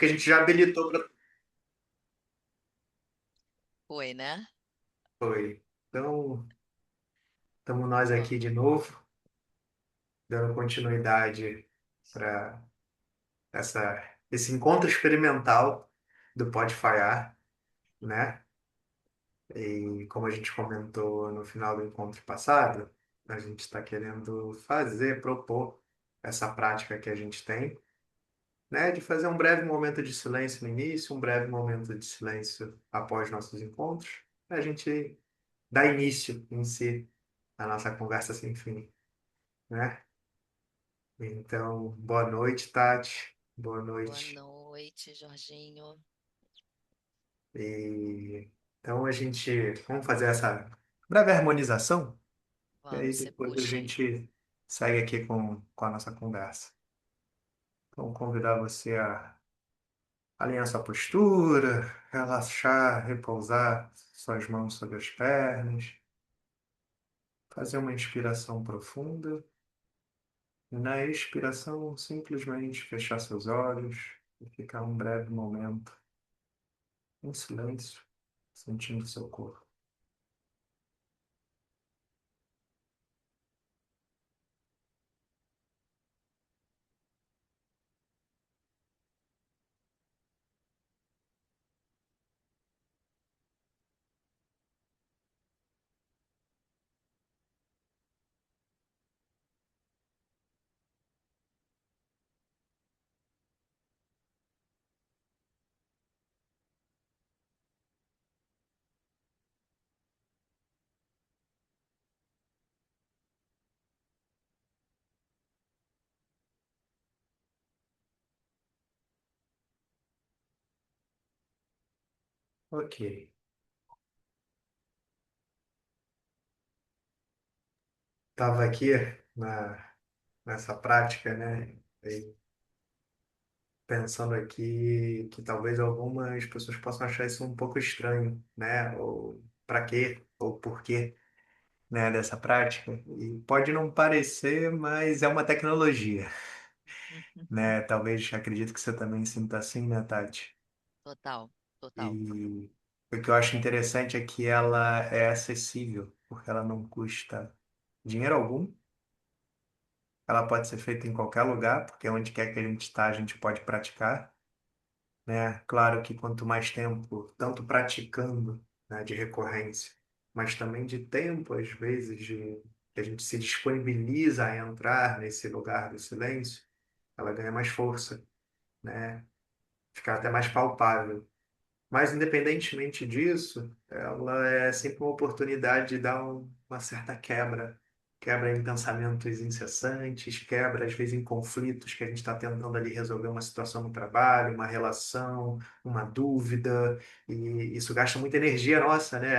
porque a gente já habilitou para. Foi, né? Foi. Então, estamos nós aqui Vamos, de novo, dando continuidade para esse encontro experimental do Pode Falhar, né? E como a gente comentou no final do encontro passado, a gente está querendo propor essa prática que a gente tem, né? De fazer um breve momento de silêncio no início, um breve momento de silêncio após nossos encontros, para a gente dar início em si à nossa conversa sem fim, né? Então, boa noite, Tati. Boa boa noite. noite, Jorginho. E então vamos fazer essa breve harmonização e aí Vamos, você depois a puxa aí. gente segue aqui com a nossa conversa. Então, convidar você a alinhar sua postura, relaxar, repousar suas mãos sobre as pernas, fazer uma inspiração profunda. E na expiração, simplesmente fechar seus olhos e ficar um breve momento em silêncio, sentindo seu corpo. Ok. Estava aqui nessa prática, né? E pensando aqui que talvez algumas pessoas possam achar isso um pouco estranho, né? Ou para quê? Ou por quê, né? Dessa prática. E pode não parecer, mas é uma tecnologia, né? Talvez acredito que você também sinta assim, né, Tati? Total, total. E o que eu acho interessante é que ela é acessível, porque ela não custa dinheiro algum. Ela pode ser feita em qualquer lugar, porque onde quer que a gente está, a gente pode praticar, né? Claro que quanto mais tempo, tanto praticando, né, de recorrência, mas também de tempo, às vezes, que a gente se disponibiliza a entrar nesse lugar do silêncio, ela ganha mais força, né? Fica até mais palpável. Mas, independentemente disso, ela é sempre uma oportunidade de dar uma certa quebra. Quebra em pensamentos incessantes, quebra, às vezes, em conflitos que a gente está tentando ali resolver uma situação no trabalho, uma relação, uma dúvida. E isso gasta muita energia nossa, né?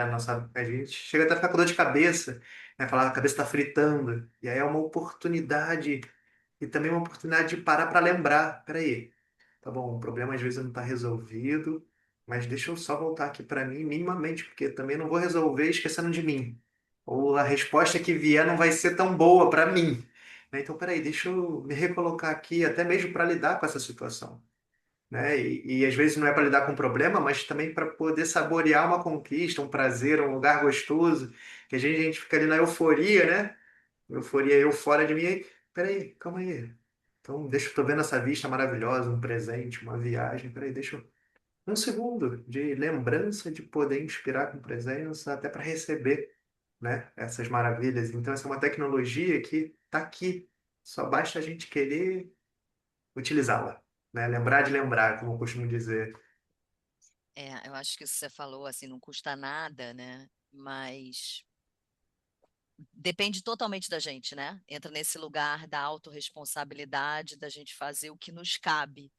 A gente chega até a ficar com dor de cabeça, né? Falar, a cabeça está fritando. E aí é uma oportunidade, e também uma oportunidade de parar para lembrar. Peraí. Tá bom, o problema às vezes não está resolvido, mas deixa eu só voltar aqui para mim minimamente, porque também não vou resolver esquecendo de mim. Ou a resposta que vier não vai ser tão boa para mim. Né? Então, peraí, deixa eu me recolocar aqui, até mesmo para lidar com essa situação. Né? E às vezes não é para lidar com o problema, mas também para poder saborear uma conquista, um prazer, um lugar gostoso, que a gente fica ali na euforia, né? Euforia, eu fora de mim. Peraí, calma aí. Então, deixa eu tô vendo essa vista maravilhosa, um presente, uma viagem. Peraí, deixa eu. Um segundo de lembrança de poder inspirar com presença, até para receber, né, essas maravilhas. Então, essa é uma tecnologia que está aqui. Só basta a gente querer utilizá-la, né? Lembrar de lembrar, como eu costumo dizer. É, eu acho que isso que você falou, assim, não custa nada, né? Mas depende totalmente da gente, né? Entra nesse lugar da autorresponsabilidade, da gente fazer o que nos cabe.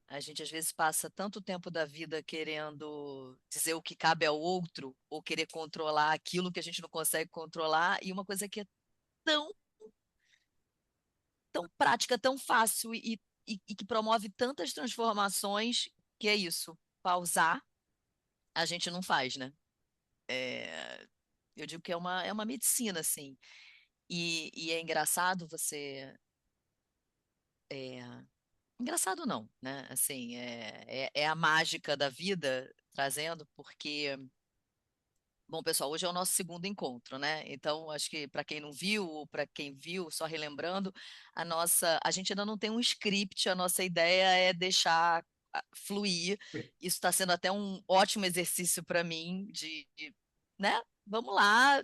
A gente às vezes passa tanto tempo da vida querendo dizer o que cabe ao outro, ou querer controlar aquilo que a gente não consegue controlar, e uma coisa que é tão, tão prática, tão fácil e que promove tantas transformações, que é isso, pausar, a gente não faz, né? É, eu digo que é uma medicina, assim. E é engraçado você engraçado não, né? Assim, é a mágica da vida trazendo, porque bom, pessoal, hoje é o nosso segundo encontro, né? Então, acho que para quem não viu, ou para quem viu, só relembrando, a gente ainda não tem um script, a nossa ideia é deixar fluir. Isso está sendo até um ótimo exercício para mim né? Vamos lá,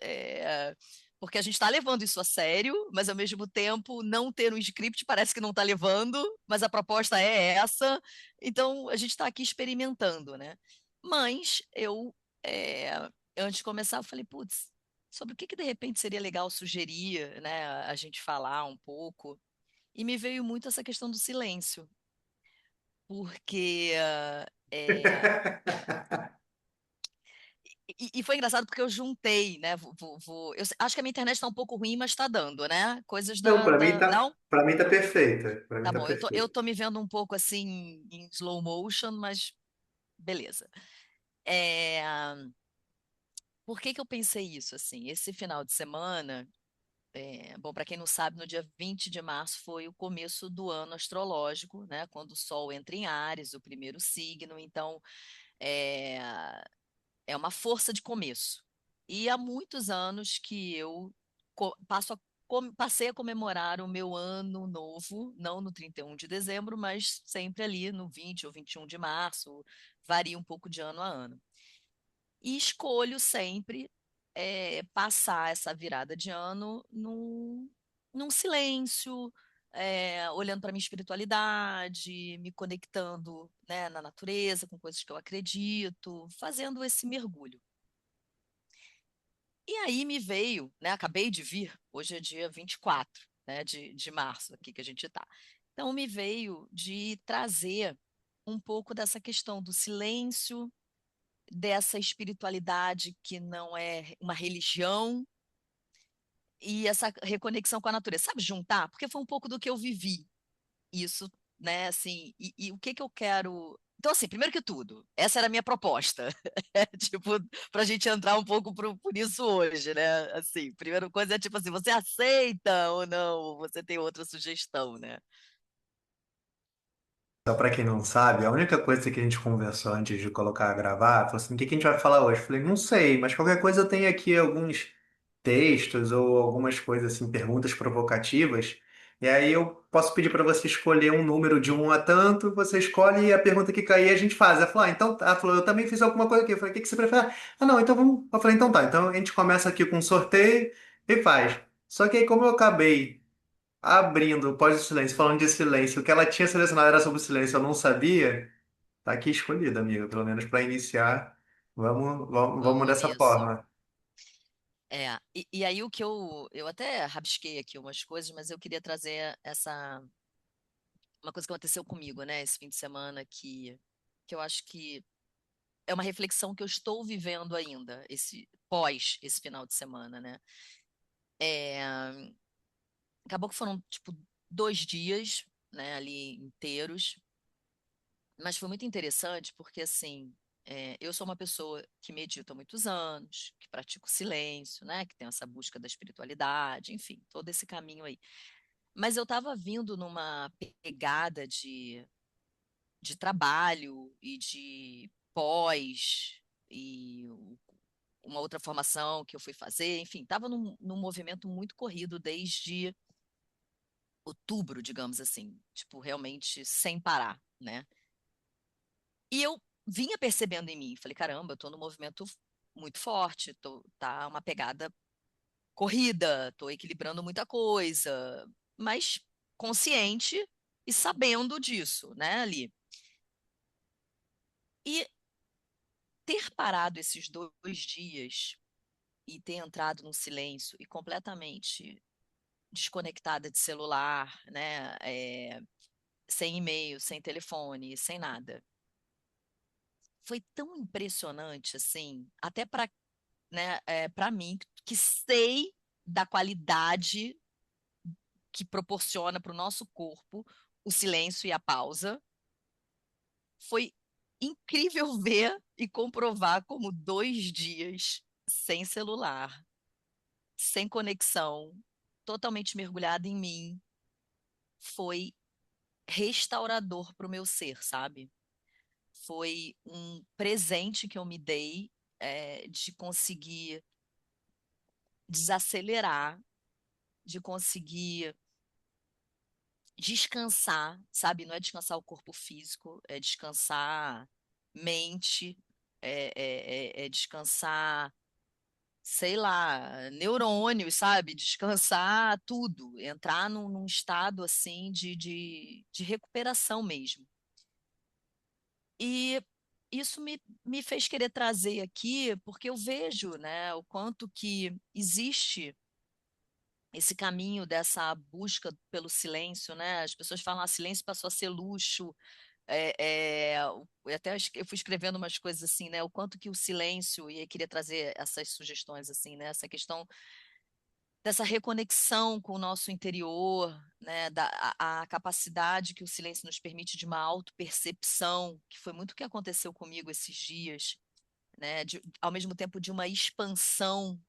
é, porque a gente está levando isso a sério, mas ao mesmo tempo não ter um script parece que não está levando, mas a proposta é essa. Então, a gente está aqui experimentando, né? Mas é, antes de começar, eu falei, putz, sobre o que que de repente seria legal sugerir, né, a gente falar um pouco. E me veio muito essa questão do silêncio, porque é, e foi engraçado porque eu juntei, né? Acho que a minha internet está um pouco ruim, mas está dando, né? Coisas Não, Não? para mim tá perfeita. Para mim Tá tá bom, eu perfeita. tô me vendo um pouco assim em slow motion, mas beleza. É, por que que eu pensei isso assim? Esse final de semana, bom, para quem não sabe, no dia 20 de março foi o começo do ano astrológico, né? Quando o Sol entra em Áries, o primeiro signo, então é, é uma força de começo. E há muitos anos que eu passei a comemorar o meu ano novo, não no 31 de dezembro, mas sempre ali no 20 ou 21 de março, varia um pouco de ano a ano. E escolho sempre passar essa virada de ano num silêncio, olhando para minha espiritualidade, me conectando, né, na natureza, com coisas que eu acredito, fazendo esse mergulho. E aí me veio, né, acabei de vir, hoje é dia 24, né, de março, aqui que a gente está. Então me veio de trazer um pouco dessa questão do silêncio, dessa espiritualidade que não é uma religião e essa reconexão com a natureza. Sabe, juntar? Porque foi um pouco do que eu vivi. Isso, né, assim, e o que que eu quero. Então, assim, primeiro que tudo, essa era a minha proposta. É, tipo, pra gente entrar um pouco por isso hoje, né? Assim, primeira coisa é tipo assim, você aceita ou não? Ou você tem outra sugestão, né? Só para quem não sabe, a única coisa que a gente conversou antes de colocar a gravar, falou assim, o que que a gente vai falar hoje? Eu falei, não sei, mas qualquer coisa eu tenho aqui alguns textos ou algumas coisas assim, perguntas provocativas, e aí eu posso pedir para você escolher um número de um a tanto, você escolhe e a pergunta que cair a gente faz. Ela falou, então, ela falou, eu também fiz alguma coisa aqui. Eu falei, o que que você prefere? Ah, não, então vamos. Eu falei, então tá, então a gente começa aqui com um sorteio e faz. Só que aí, como eu acabei abrindo, pós o silêncio, falando de silêncio, o que ela tinha selecionado era sobre o silêncio, eu não sabia. Tá aqui escolhido, amigo, pelo menos para iniciar. Vamos Vamos dessa nisso. forma. E aí o que eu até rabisquei aqui umas coisas, mas eu queria trazer uma coisa que aconteceu comigo, né, esse fim de semana, que eu acho que é uma reflexão que eu estou vivendo ainda, esse final de semana, né? É, acabou que foram, tipo, 2 dias, né, ali inteiros, mas foi muito interessante porque, assim, eu sou uma pessoa que medita há muitos anos, que pratica o silêncio, né, que tem essa busca da espiritualidade, enfim, todo esse caminho aí. Mas eu estava vindo numa pegada de trabalho e de pós e uma outra formação que eu fui fazer, enfim, estava num movimento muito corrido desde outubro, digamos assim, tipo, realmente sem parar, né? E eu vinha percebendo em mim, falei, caramba, eu tô num movimento muito forte, tá uma pegada corrida, tô equilibrando muita coisa, mas consciente e sabendo disso, né, ali. E ter parado esses 2 dias e ter entrado num silêncio e completamente desconectada de celular, né, sem e-mail, sem telefone, sem nada. Foi tão impressionante, assim, até para, né, para mim, que sei da qualidade que proporciona para o nosso corpo o silêncio e a pausa. Foi incrível ver e comprovar como 2 dias sem celular, sem conexão, totalmente mergulhada em mim, foi. restaurador para o meu ser, sabe? Foi um presente que eu me dei, de conseguir desacelerar, de conseguir descansar, sabe? Não é descansar o corpo físico, é descansar mente, é descansar, sei lá, neurônios, sabe? Descansar tudo, entrar num estado assim de recuperação mesmo. E isso me fez querer trazer aqui, porque eu vejo, né, o quanto que existe esse caminho dessa busca pelo silêncio, né? As pessoas falam, ah, silêncio passou a ser luxo. Eu fui escrevendo umas coisas assim, né? O quanto que o silêncio, e eu queria trazer essas sugestões assim, né? Essa questão dessa reconexão com o nosso interior, né? A capacidade que o silêncio nos permite de uma autopercepção, que foi muito o que aconteceu comigo esses dias, né? Ao mesmo tempo de uma expansão,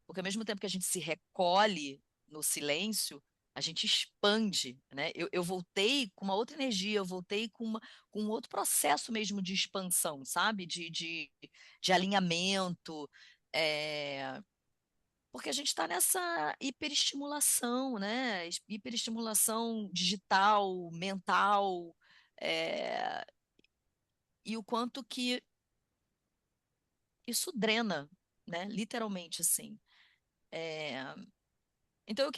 porque ao mesmo tempo que a gente se recolhe no silêncio, a gente expande, né? Eu voltei com uma outra energia, eu voltei com um outro processo mesmo de expansão, sabe? De alinhamento, é, porque a gente está nessa hiperestimulação, né? Hiperestimulação digital, mental, é, e o quanto que isso drena, né? Literalmente, assim. É, então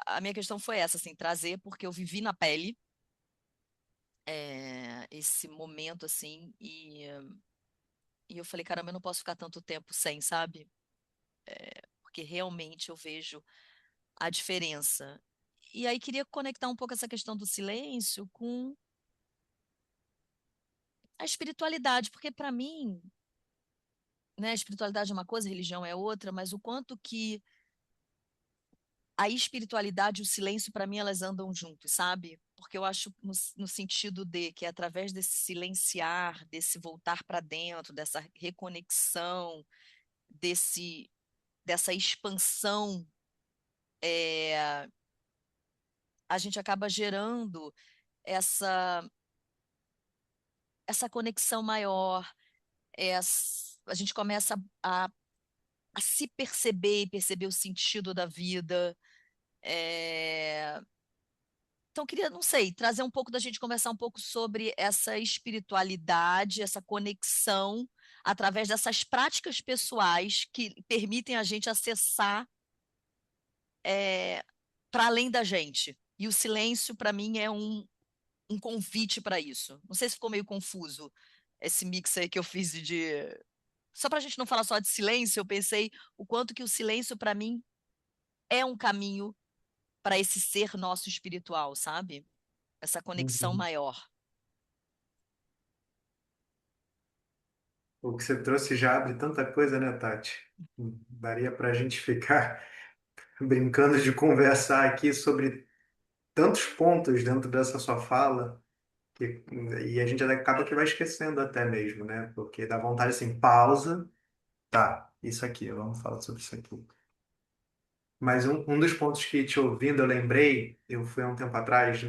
a minha questão foi essa, assim, trazer porque eu vivi na pele, esse momento, assim, e eu falei, caramba, eu não posso ficar tanto tempo sem, sabe? Porque realmente eu vejo a diferença. E aí queria conectar um pouco essa questão do silêncio com a espiritualidade, porque para mim, né, a espiritualidade é uma coisa, a religião é outra, mas o quanto que a espiritualidade e o silêncio, para mim, elas andam juntos, sabe? Porque eu acho no sentido de que é através desse silenciar, desse voltar para dentro, dessa reconexão, dessa expansão, é, a gente acaba gerando essa, essa conexão maior, a gente começa a se perceber e perceber o sentido da vida. É, Então, queria, não sei, trazer um pouco da gente conversar um pouco sobre essa espiritualidade, essa conexão através dessas práticas pessoais que permitem a gente acessar para além da gente. E o silêncio, para mim, é um convite para isso. Não sei se ficou meio confuso esse mix aí que eu fiz Só para a gente não falar só de silêncio, eu pensei o quanto que o silêncio, para mim, é um caminho para esse ser nosso espiritual, sabe? Essa conexão Uhum. maior. O que você trouxe já abre tanta coisa, né, Tati? Daria para a gente ficar brincando de conversar aqui sobre tantos pontos dentro dessa sua fala, que, e a gente acaba que vai esquecendo até mesmo, né? Porque dá vontade assim, pausa, tá, isso aqui, vamos falar sobre isso aqui. Mas um dos pontos que, te ouvindo, eu lembrei, eu fui há um tempo atrás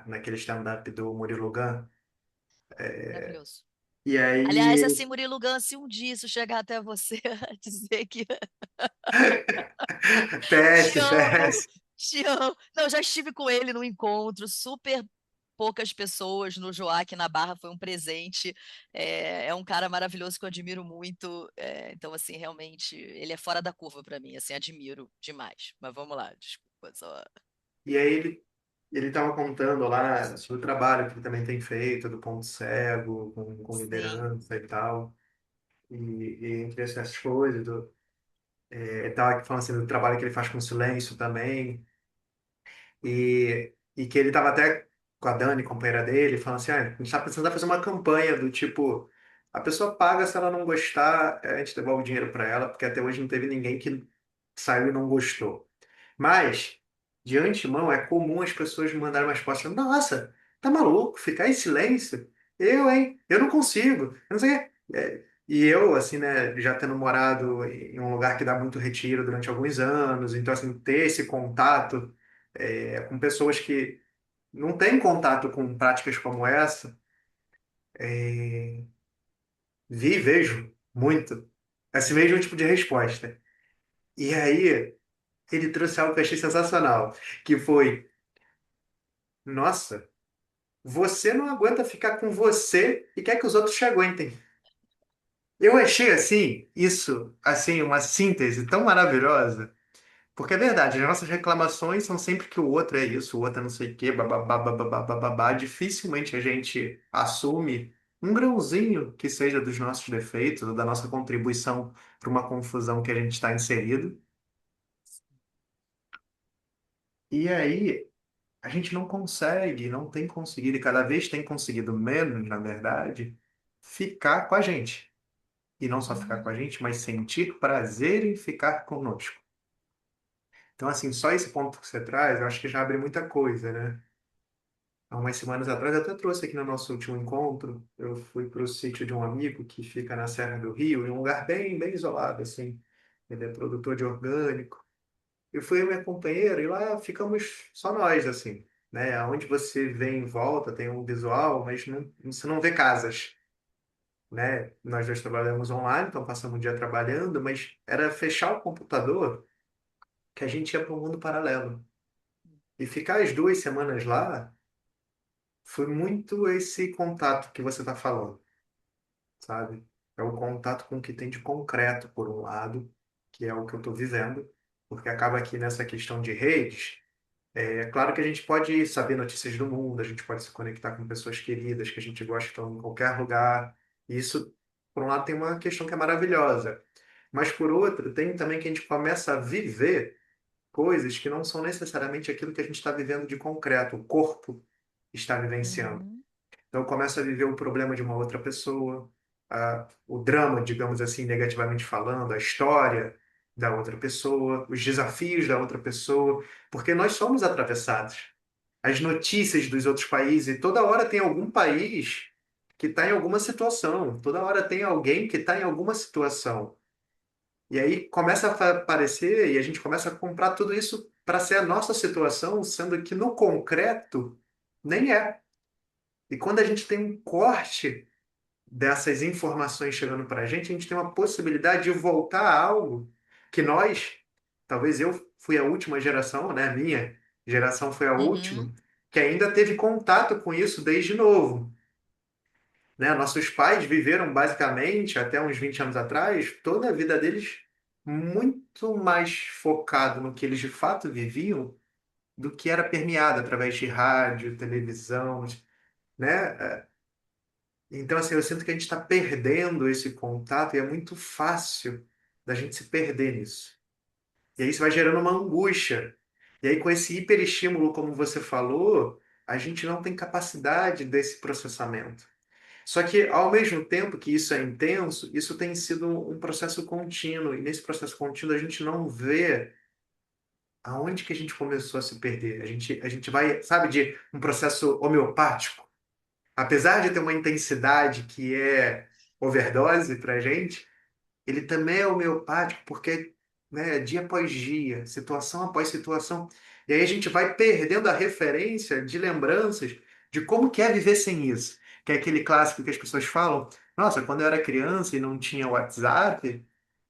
naquele stand-up do Murilo Gun, Maravilhoso. e Aliás, aí, assim, Murilo Gun, se um dia isso chegar até você, dizer que te PS, amo, PS. te amo. Não, já estive com ele no encontro, super poucas pessoas no Joaquim na Barra, foi um presente. É um cara maravilhoso que eu admiro muito. Então, assim, realmente, ele é fora da curva para mim, assim, admiro demais. Mas vamos lá, desculpa, só. E aí ele estava contando lá sobre o trabalho que ele também tem feito do ponto cego, com Sim, liderança e tal. E entre essas coisas, ele estava falando assim, do trabalho que ele faz com silêncio também. E que ele estava até com a Dani, companheira dele, falando assim, ah, a gente está precisando fazer uma campanha do tipo, a pessoa paga, se ela não gostar, a gente devolve o dinheiro para ela, porque até hoje não teve ninguém que saiu e não gostou. Mas, de antemão, é comum as pessoas me mandarem uma resposta, nossa, tá maluco, ficar em silêncio? Eu, hein? Eu não consigo. Eu não sei o quê. E eu, assim, né, já tendo morado em um lugar que dá muito retiro durante alguns anos, então, assim, ter esse contato com pessoas que não tem contato com práticas como essa, é, vi e vejo muito esse mesmo tipo de resposta. E aí, ele trouxe algo que eu achei sensacional, que foi, nossa, você não aguenta ficar com você e quer que os outros te aguentem. Eu achei assim, isso, assim, uma síntese tão maravilhosa, porque é verdade, as nossas reclamações são sempre que o outro é isso, o outro é não sei o quê, bababá, bababá, bababá. Dificilmente a gente assume um grãozinho que seja dos nossos defeitos ou da nossa contribuição para uma confusão que a gente está inserido. E aí, a gente não consegue, não tem conseguido, e cada vez tem conseguido menos, na verdade, ficar com a gente. E não só ficar com a Uhum, gente, mas sentir prazer em ficar conosco. Então, assim, só esse ponto que você traz, eu acho que já abre muita coisa, né? Há umas semanas atrás, eu até trouxe aqui no nosso último encontro, eu fui para o sítio de um amigo que fica na Serra do Rio, em um lugar bem, bem isolado, assim. Ele é produtor de orgânico. Eu fui eu e minha companheira e lá ficamos só nós, assim, né? Onde você vê em volta tem um visual, mas não, você não vê casas, né? Nós dois trabalhamos online, então passamos o dia trabalhando, mas era fechar o computador que a gente ia para um mundo paralelo. E ficar as 2 semanas lá foi muito esse contato que você está falando, sabe? É o contato com o que tem de concreto, por um lado, que é o que eu estou vivendo, porque acaba aqui nessa questão de redes. É claro que a gente pode saber notícias do mundo, a gente pode se conectar com pessoas queridas que a gente gosta que estão em qualquer lugar. E isso, por um lado, tem uma questão que é maravilhosa. Mas, por outro, tem também que a gente começa a viver coisas que não são necessariamente aquilo que a gente está vivendo de concreto, o corpo está vivenciando. uhum, Então, eu começo a viver o problema de uma outra pessoa, o drama, digamos assim, negativamente falando, a história da outra pessoa, os desafios da outra pessoa, porque nós somos atravessados. As notícias dos outros países, e toda hora tem algum país que está em alguma situação, toda hora tem alguém que está em alguma situação. E aí começa a aparecer e a gente começa a comprar tudo isso para ser a nossa situação, sendo que no concreto nem é. E quando a gente tem um corte dessas informações chegando para a gente tem uma possibilidade de voltar a algo que nós, talvez eu fui a última geração, né? Minha geração foi a última, uhum, que ainda teve contato com isso desde novo, né? Nossos pais viveram basicamente, até uns 20 anos atrás, toda a vida deles muito mais focado no que eles de fato viviam do que era permeado através de rádio, televisão, né? Então, assim, eu sinto que a gente está perdendo esse contato e é muito fácil da gente se perder nisso. E aí isso vai gerando uma angústia. E aí, com esse hiperestímulo, como você falou, a gente não tem capacidade desse processamento. Só que, ao mesmo tempo que isso é intenso, isso tem sido um processo contínuo. E nesse processo contínuo, a gente não vê aonde que a gente começou a se perder. A gente vai, sabe, de um processo homeopático. Apesar de ter uma intensidade que é overdose para a gente, ele também é homeopático, porque, né, dia após dia, situação após situação, e aí a gente vai perdendo a referência de lembranças de como que é viver sem isso. Que é aquele clássico que as pessoas falam, nossa, quando eu era criança e não tinha WhatsApp,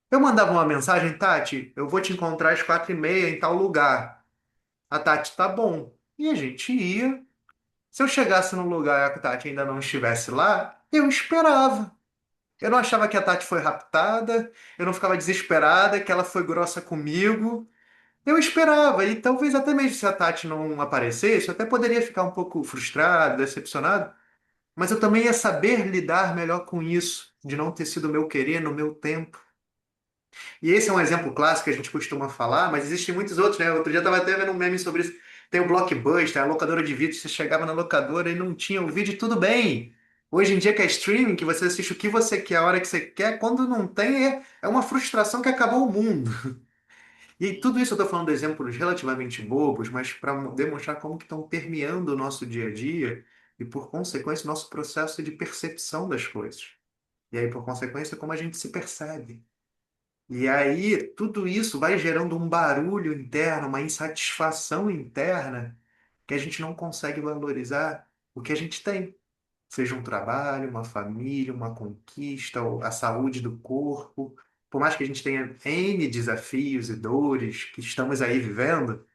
eu mandava uma mensagem, Tati, eu vou te encontrar às 4h30 em tal lugar. A Tati, tá bom. E a gente ia. Se eu chegasse num lugar e a Tati ainda não estivesse lá, eu esperava. Eu não achava que a Tati foi raptada, eu não ficava desesperada que ela foi grossa comigo. Eu esperava, e talvez até mesmo se a Tati não aparecesse, eu até poderia ficar um pouco frustrado, decepcionado, mas eu também ia saber lidar melhor com isso, de não ter sido meu querer no meu tempo. E esse é um exemplo clássico que a gente costuma falar, mas existem muitos outros, né? Outro dia eu estava até vendo um meme sobre isso. Tem o Blockbuster, a locadora de vídeo, você chegava na locadora e não tinha o vídeo, tudo bem. Hoje em dia que é streaming, que você assiste o que você quer, a hora que você quer, quando não tem, é uma frustração que acabou o mundo. E tudo sim. isso eu estou falando de exemplos relativamente bobos, mas para demonstrar como que estão permeando o nosso dia a dia e, por consequência, o nosso processo de percepção das coisas. E aí, por consequência, como a gente se percebe. E aí, tudo isso vai gerando um barulho interno, uma insatisfação interna, que a gente não consegue valorizar o que a gente tem. Seja um trabalho, uma família, uma conquista, ou a saúde do corpo. Por mais que a gente tenha N desafios e dores que estamos aí vivendo,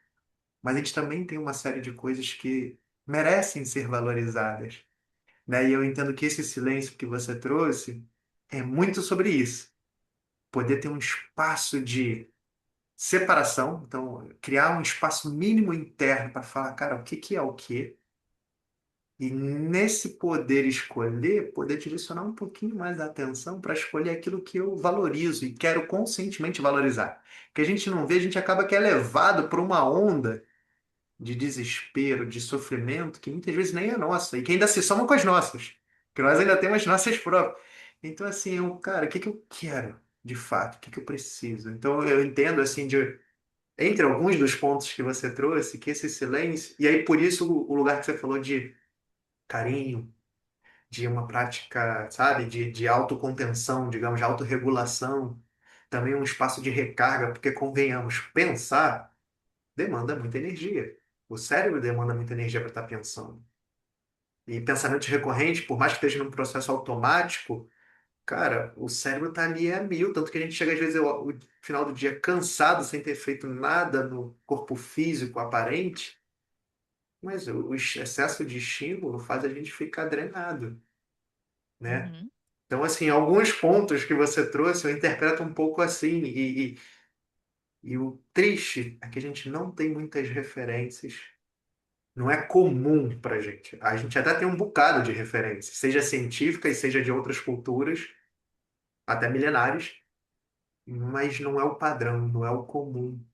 mas a gente também tem uma série de coisas que merecem ser valorizadas, né? E eu entendo que esse silêncio que você trouxe é muito sobre isso. Poder ter um espaço de separação, então criar um espaço mínimo interno para falar, cara, o que que é o quê? E nesse poder escolher, poder direcionar um pouquinho mais da atenção para escolher aquilo que eu valorizo e quero conscientemente valorizar. Que a gente não vê, a gente acaba que é levado por uma onda de desespero, de sofrimento, que muitas vezes nem é nossa, e que ainda se soma com as nossas, que nós ainda temos as nossas próprias. Então, assim, cara, o que que eu quero, de fato? O que que eu preciso? Então, eu entendo, assim, entre alguns dos pontos que você trouxe, que esse silêncio, e aí por isso o lugar que você falou de carinho, de uma prática, sabe, de autocontenção, digamos, de autorregulação, também um espaço de recarga, porque convenhamos, pensar demanda muita energia. O cérebro demanda muita energia para estar pensando. E pensamentos recorrentes, por mais que esteja num processo automático, cara, o cérebro está ali a mil, tanto que a gente chega às vezes ao final do dia cansado, sem ter feito nada no corpo físico aparente, mas o excesso de estímulo faz a gente ficar drenado, né? Uhum, Então, assim, alguns pontos que você trouxe eu interpreto um pouco assim, e o triste é que a gente não tem muitas referências. Não é comum para a gente. A gente até tem um bocado de referências, seja científicas, seja de outras culturas, até milenares, mas não é o padrão, não é o comum.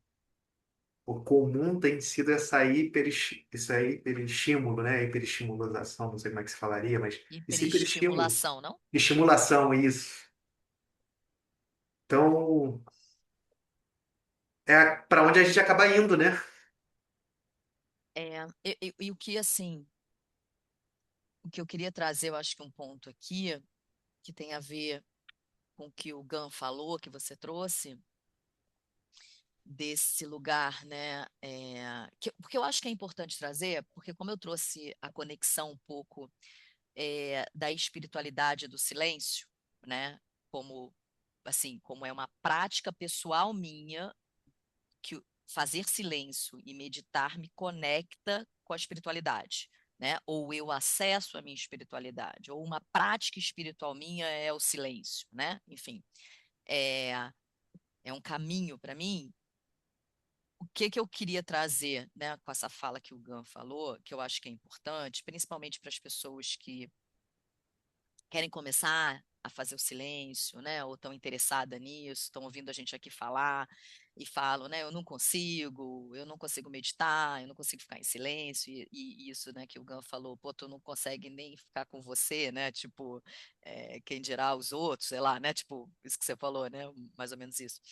O comum tem sido essa hiperestímulo, né? Hiperestimulação, não sei como é que se falaria, mas esse hiperestímulo. hiperestimulação, não? Estimulação, isso. Então, é para onde a gente acaba indo, né? É, e o que, assim, o que eu queria trazer, eu acho que um ponto aqui, que tem a ver com o que o Gan falou, que você trouxe, desse lugar, né? Porque eu acho que é importante trazer, porque como eu trouxe a conexão um pouco da espiritualidade do silêncio, né? Como assim, como é uma prática pessoal minha que fazer silêncio e meditar me conecta com a espiritualidade, né? Ou eu acesso a minha espiritualidade, ou uma prática espiritual minha é o silêncio, né? Enfim, é, é um caminho para mim. O que que eu queria trazer, né, com essa fala que o Gan falou, que eu acho que é importante, principalmente para as pessoas que querem começar a fazer o silêncio, né? Ou estão interessadas nisso, estão ouvindo a gente aqui falar e falam, né? Eu não consigo meditar, eu não consigo ficar em silêncio e isso, né? Que o Gan falou, pô, tu não consegue nem ficar com você, né? Tipo, quem dirá os outros, sei lá, né? Tipo, isso que você falou, né? Mais ou menos isso.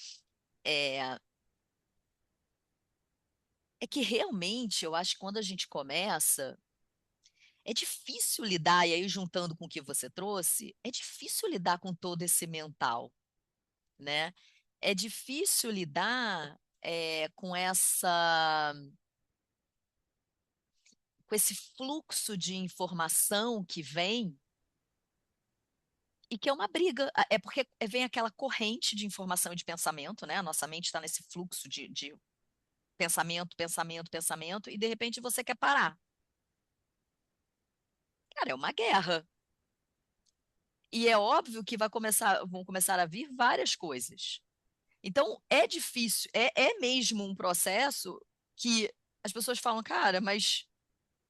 É, é que realmente eu acho que quando a gente começa é difícil lidar, e aí juntando com o que você trouxe, é difícil lidar com todo esse mental, né? É difícil lidar com esse fluxo de informação que vem e que é uma briga. É porque vem aquela corrente de informação e de pensamento, né? A nossa mente está nesse fluxo de pensamento, pensamento, pensamento, e de repente você quer parar. Cara, é uma guerra. E é óbvio que vão começar a vir várias coisas. Então, é difícil, é mesmo um processo que as pessoas falam, cara, mas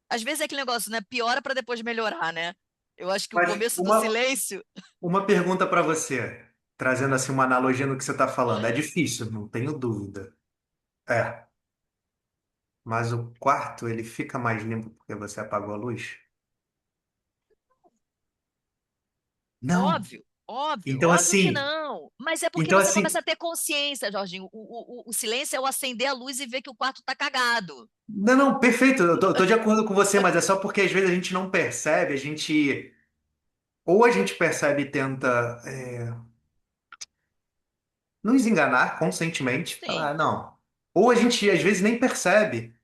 às vezes é aquele negócio, né? Piora para depois melhorar, né? Eu acho que o Mas começo do silêncio, uma pergunta para você, trazendo assim uma analogia no que você está falando. É difícil, não tenho dúvida. É, mas o quarto ele fica mais limpo porque você apagou a luz? Não. óbvio, óbvio, Então óbvio que assim, não. Mas é porque então você começa assim, a ter consciência, Jorginho. O silêncio é o acender a luz e ver que o quarto tá cagado. não, perfeito. Eu tô de acordo com você, mas é só porque às vezes a gente não percebe, a gente ou a gente percebe e tenta nos enganar conscientemente, falar, Sim. ah, não. Ou a gente às vezes nem percebe.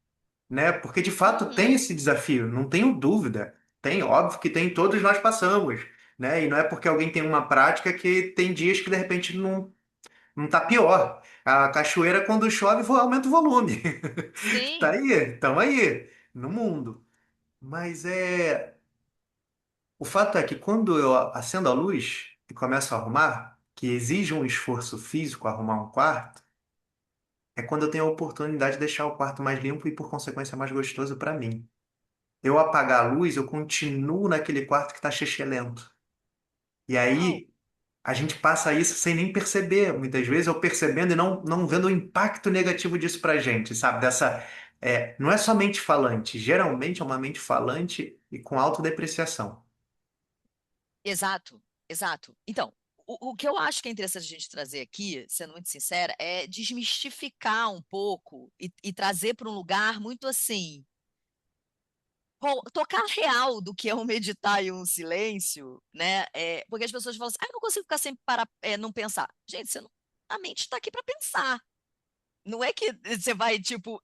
né? Porque de fato tem Uhum. esse desafio, não tenho dúvida. Tem, óbvio que tem, todos nós passamos, né? E não é porque alguém tem uma prática que tem dias que de repente não tá pior. A cachoeira, quando chove, aumenta o volume. Tá Sim, aí, estamos aí, no mundo. Mas o fato é que quando eu acendo a luz e começo a arrumar, que exige um esforço físico arrumar um quarto, é quando eu tenho a oportunidade de deixar o quarto mais limpo e, por consequência, mais gostoso para mim. Eu apagar a luz, eu continuo naquele quarto que está lento. E total. aí a gente passa isso sem nem perceber. Muitas vezes eu percebendo e não vendo o impacto negativo disso pra gente, sabe? Não é só mente falante, geralmente é uma mente falante e com autodepreciação. Exato, exato. Então, o que eu acho que é interessante a gente trazer aqui, sendo muito sincera, é desmistificar um pouco e trazer para um lugar muito assim, tocar real do que é um meditar e um silêncio, né? Porque as pessoas falam assim, ah, eu não consigo ficar sempre para não pensar. Gente, a mente está aqui para pensar. Não é que você vai, tipo,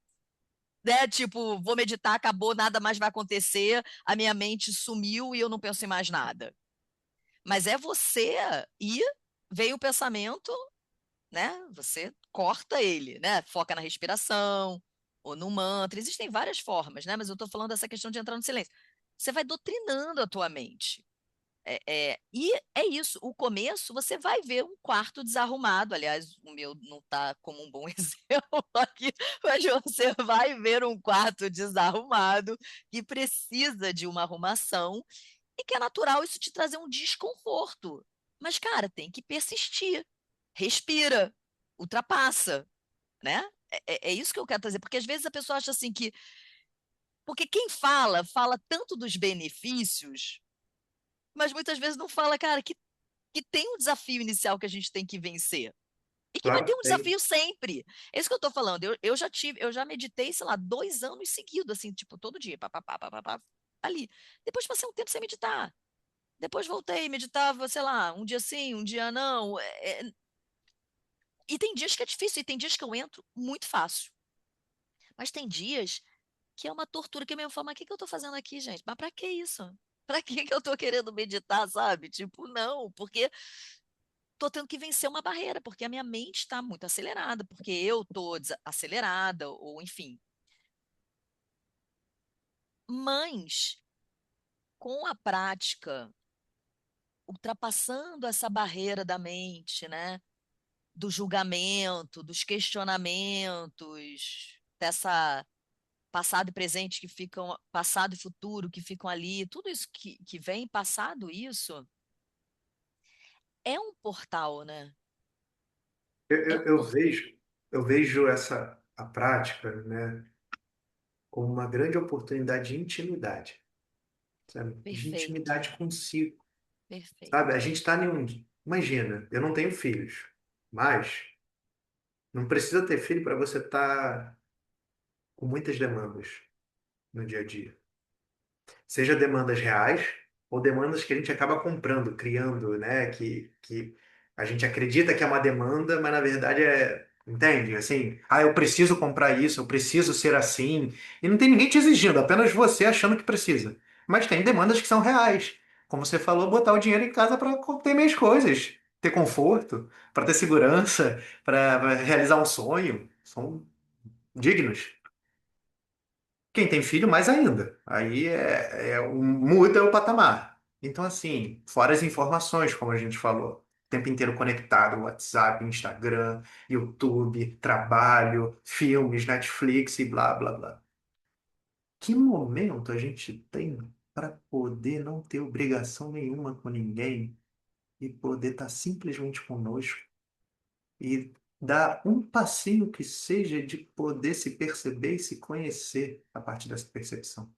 né? Tipo, vou meditar, acabou, nada mais vai acontecer, a minha mente sumiu e eu não penso em mais nada. Mas é você ir, veio o pensamento, né? Você corta ele, né? Foca na respiração ou no mantra. Existem várias formas, né? Mas eu estou falando dessa questão de entrar no silêncio. Você vai doutrinando a tua mente. E é isso. O começo, você vai ver um quarto desarrumado. Aliás, o meu não está como um bom exemplo aqui, mas você vai ver um quarto desarrumado que precisa de uma arrumação e que é natural isso te trazer um desconforto. Mas, cara, tem que persistir. Respira, ultrapassa, né? É isso que eu quero trazer, porque às vezes a pessoa acha assim que. Porque quem fala, fala tanto dos benefícios, mas muitas vezes não fala, cara, que tem um desafio inicial que a gente tem que vencer. E que vai Claro ter que um tem. desafio sempre. É isso que eu tô falando. Eu já meditei, sei lá, 2 anos seguidos, assim, tipo, todo dia, pá, pá, pá, pá, pá, pá, ali. Depois passei um tempo sem meditar. Depois voltei, meditava, sei lá, um dia sim, um dia não. E tem dias que é difícil, e tem dias que eu entro muito fácil. Mas tem dias que é uma tortura, que é mesmo falo, mas o que que eu tô fazendo aqui, gente? Mas pra que isso? Pra que que eu tô querendo meditar, sabe? Tipo, não, porque tô tendo que vencer uma barreira, porque a minha mente está muito acelerada, porque eu tô acelerada, ou enfim. Mas, com a prática, ultrapassando essa barreira da mente, né? Do julgamento, dos questionamentos, dessa passado e presente que ficam, passado e futuro que ficam ali, tudo isso que vem passado isso, é um portal, né? Eu, É eu, um eu portal. vejo, eu vejo a prática, né, como uma grande oportunidade de intimidade, sabe? De Perfeito, intimidade consigo, sabe? A perfeito. gente está em um. Imagina, eu não tenho filhos, mas não precisa ter filho para você estar com muitas demandas no dia a dia. Seja demandas reais ou demandas que a gente acaba comprando, criando, né? Que a gente acredita que é uma demanda, mas na verdade é. Entende? Assim, ah, eu preciso comprar isso, eu preciso ser assim. E não tem ninguém te exigindo, apenas você achando que precisa. Mas tem demandas que são reais. Como você falou, botar o dinheiro em casa para ter minhas coisas, ter conforto, para ter segurança, para realizar um sonho. São dignos. Quem tem filho, mais ainda. Aí muda o patamar. Então, assim, fora as informações, como a gente falou, o tempo inteiro conectado, WhatsApp, Instagram, YouTube, trabalho, filmes, Netflix e blá, blá, blá. Que momento a gente tem para poder não ter obrigação nenhuma com ninguém e poder estar simplesmente conosco e dar um passinho que seja de poder se perceber e se conhecer a partir dessa percepção?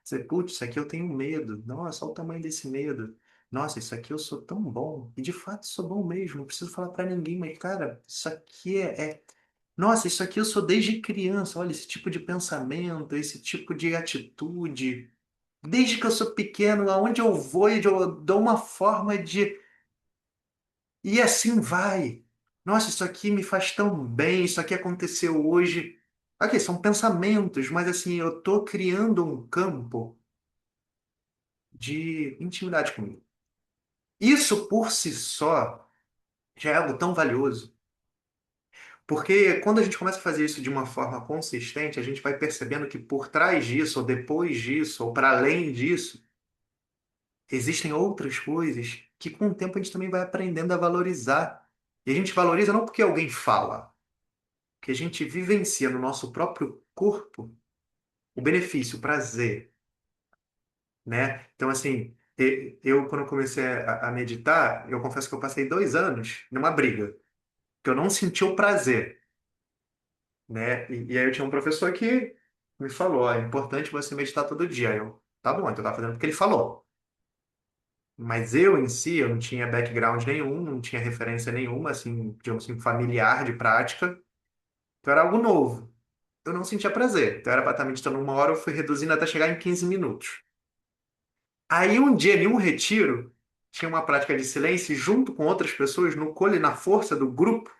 Você, putz, isso aqui eu tenho medo. Nossa, olha o tamanho desse medo. Nossa, isso aqui eu sou tão bom. E de fato sou bom mesmo. Não preciso falar pra ninguém, mas cara, isso aqui Nossa, isso aqui eu sou desde criança. Olha, esse tipo de pensamento, esse tipo de atitude. Desde que eu sou pequeno, aonde eu vou, eu dou uma forma de. E assim vai. Nossa, isso aqui me faz tão bem. Isso aqui aconteceu hoje. aqui, são pensamentos, mas assim, eu tô criando um campo de intimidade comigo. Isso por si só já é algo tão valioso. Porque quando a gente começa a fazer isso de uma forma consistente, a gente vai percebendo que por trás disso, ou depois disso, ou para além disso, existem outras coisas que com o tempo a gente também vai aprendendo a valorizar. E a gente valoriza não porque alguém fala, que a gente vivencia no nosso próprio corpo o benefício, o prazer, né? Então, assim, eu quando eu comecei a meditar, eu confesso que eu passei 2 anos numa briga, que eu não senti o prazer, né? E aí eu tinha um professor que me falou, ó, é importante você meditar todo dia. Eu, tá bom, então eu tava fazendo porque ele falou. Mas eu em si, eu não tinha background nenhum, não tinha referência nenhuma, assim, digamos assim, familiar de prática. Então era algo novo. Eu não sentia prazer. Então era para estar meditando 1 hora, eu fui reduzindo até chegar em 15 minutos. Aí um dia, em um retiro, tinha uma prática de silêncio e junto com outras pessoas, no colo e na força do grupo,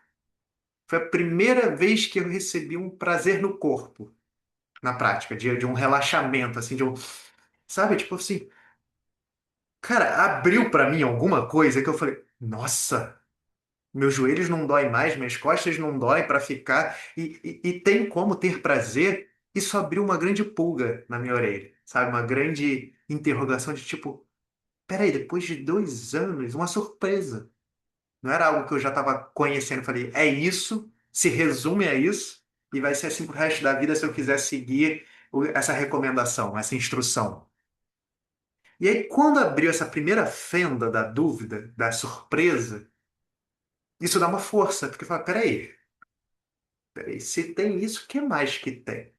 foi a primeira vez que eu recebi um prazer no corpo, na prática, de um relaxamento, assim, de um, sabe, tipo assim, cara, abriu para mim alguma coisa que eu falei, nossa, meus joelhos não doem mais, minhas costas não doem para ficar, e tem como ter prazer. Isso abriu uma grande pulga na minha orelha, sabe, uma grande interrogação de tipo, peraí, depois de 2 anos, uma surpresa. Não era algo que eu já estava conhecendo. Falei, é isso, se resume a isso, e vai ser assim pro resto da vida se eu quiser seguir essa recomendação, essa instrução. E aí, quando abriu essa primeira fenda da dúvida, da surpresa, isso dá uma força, porque fala, peraí, se tem isso, o que mais que tem?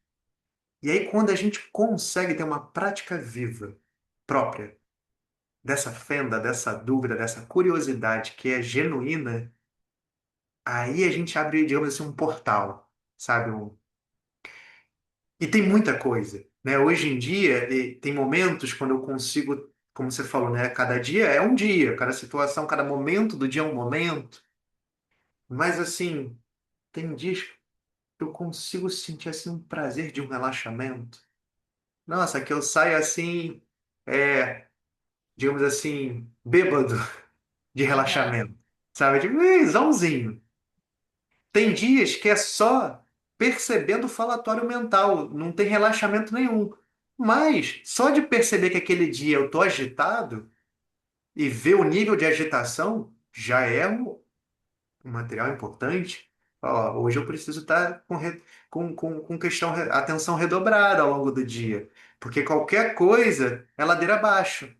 E aí, quando a gente consegue ter uma prática viva, própria, dessa fenda, dessa dúvida, dessa curiosidade que é genuína, aí a gente abre, digamos assim, um portal, sabe? E tem muita coisa, né? Hoje em dia, tem momentos quando eu consigo, como você falou, né? Cada dia é um dia, cada situação, cada momento do dia é um momento. Mas, assim, tem dias que eu consigo sentir, assim, um prazer de um relaxamento. Nossa, que eu saio, assim, digamos assim, bêbado de Aham. relaxamento, sabe? Tipo, zãozinho. Tem dias que é só percebendo o falatório mental, não tem relaxamento nenhum. Mas só de perceber que aquele dia eu tô agitado e ver o nível de agitação já é um material importante. Ó, hoje eu preciso estar com atenção redobrada ao longo do dia, porque qualquer coisa é ladeira abaixo.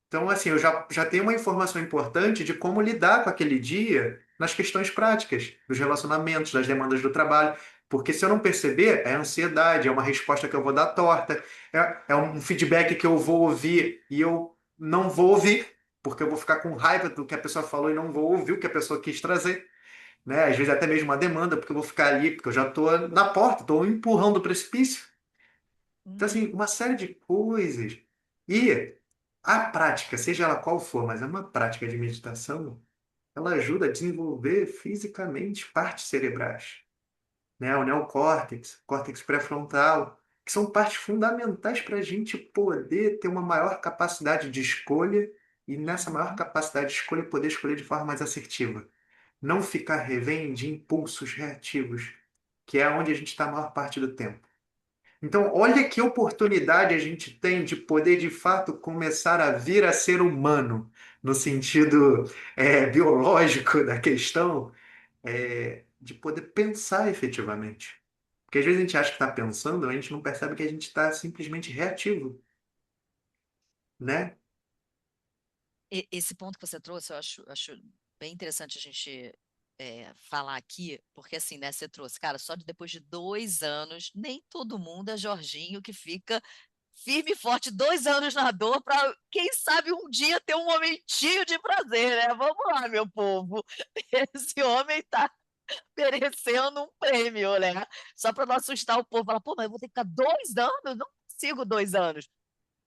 Então, assim, eu já tenho uma informação importante de como lidar com aquele dia nas questões práticas, dos relacionamentos, das demandas do trabalho. Porque se eu não perceber, é ansiedade, é uma resposta que eu vou dar torta, é um feedback que eu vou ouvir e eu não vou ouvir, porque eu vou ficar com raiva do que a pessoa falou e não vou ouvir o que a pessoa quis trazer. Né? Às vezes até mesmo uma demanda, porque eu vou ficar ali, porque eu já estou na porta, estou empurrando o precipício. Então, assim, Uhum. uma série de coisas. E a prática, seja ela qual for, mas é uma prática de meditação, ela ajuda a desenvolver fisicamente partes cerebrais, né? O neocórtex, córtex pré-frontal, que são partes fundamentais para a gente poder ter uma maior capacidade de escolha e nessa maior Uhum. capacidade de escolha poder escolher de forma mais assertiva. Não ficar refém de impulsos reativos, que é onde a gente está a maior parte do tempo. Então, olha que oportunidade a gente tem de poder, de fato, começar a vir a ser humano, no sentido biológico da questão, de poder pensar efetivamente. Porque às vezes a gente acha que está pensando, a gente não percebe que a gente está simplesmente reativo, né? Esse ponto que você trouxe, eu acho bem interessante a gente falar aqui, porque assim, né, você trouxe, cara, só depois de 2 anos, nem todo mundo é Jorginho que fica firme e forte 2 anos na dor para, quem sabe, um dia ter um momentinho de prazer, né? Vamos lá, meu povo. Esse homem tá merecendo um prêmio, né? Só para não assustar o povo, falar, pô, mas eu vou ter que ficar 2 anos? Não consigo 2 anos.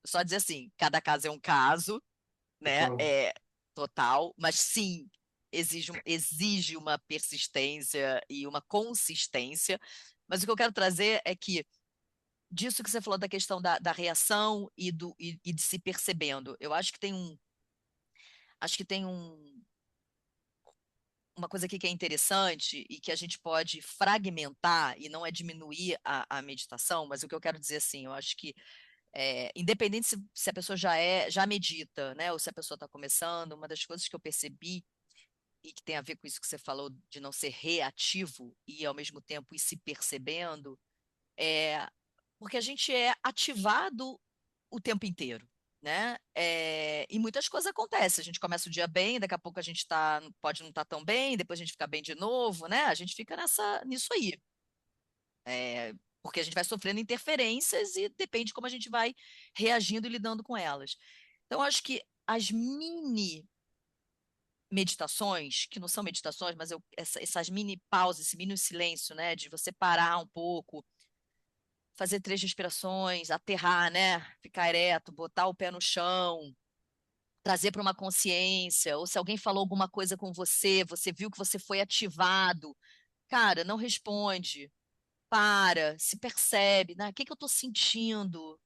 Só dizer assim, cada caso é um caso, né? Então, Total, mas sim, exige uma persistência e uma consistência, Mas o que eu quero trazer é que disso que você falou da questão da reação e de se percebendo. Eu acho que tem uma coisa aqui que é interessante e que a gente pode fragmentar e não é diminuir a meditação, mas o que eu quero dizer assim, eu acho que independente se a pessoa já medita, né, ou se a pessoa está começando, uma das coisas que eu percebi e que tem a ver com isso que você falou de não ser reativo e ao mesmo tempo ir se percebendo, é porque a gente é ativado o tempo inteiro, né? E muitas coisas acontecem. A gente começa o dia bem, daqui a pouco a gente pode não estar tão bem, depois a gente fica bem de novo, né? A gente fica nisso aí. Porque a gente vai sofrendo interferências e depende de como a gente vai reagindo e lidando com elas. Então, acho que as mini meditações, que não são meditações, mas essas mini pausas, esse mini silêncio, né? De você parar um pouco, fazer 3 respirações, aterrar, né? Ficar ereto, botar o pé no chão, trazer para uma consciência, ou se alguém falou alguma coisa com você, você viu que você foi ativado, cara, não responde, para, se percebe, né? O que que eu estou sentindo?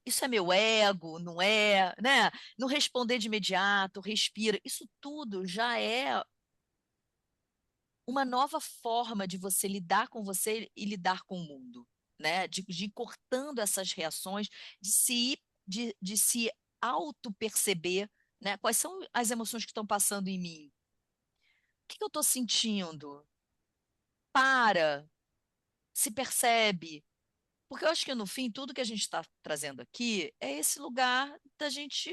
Isso é meu ego, não é, né? Não responder de imediato, respira. Isso tudo já é uma nova forma de você lidar com você e lidar com o mundo, né? De ir cortando essas reações, de se auto-perceber, né? Quais são as emoções que estão passando em mim? O que que eu estou sentindo? Para, se percebe. Porque eu acho que no fim, tudo que a gente está trazendo aqui é esse lugar da gente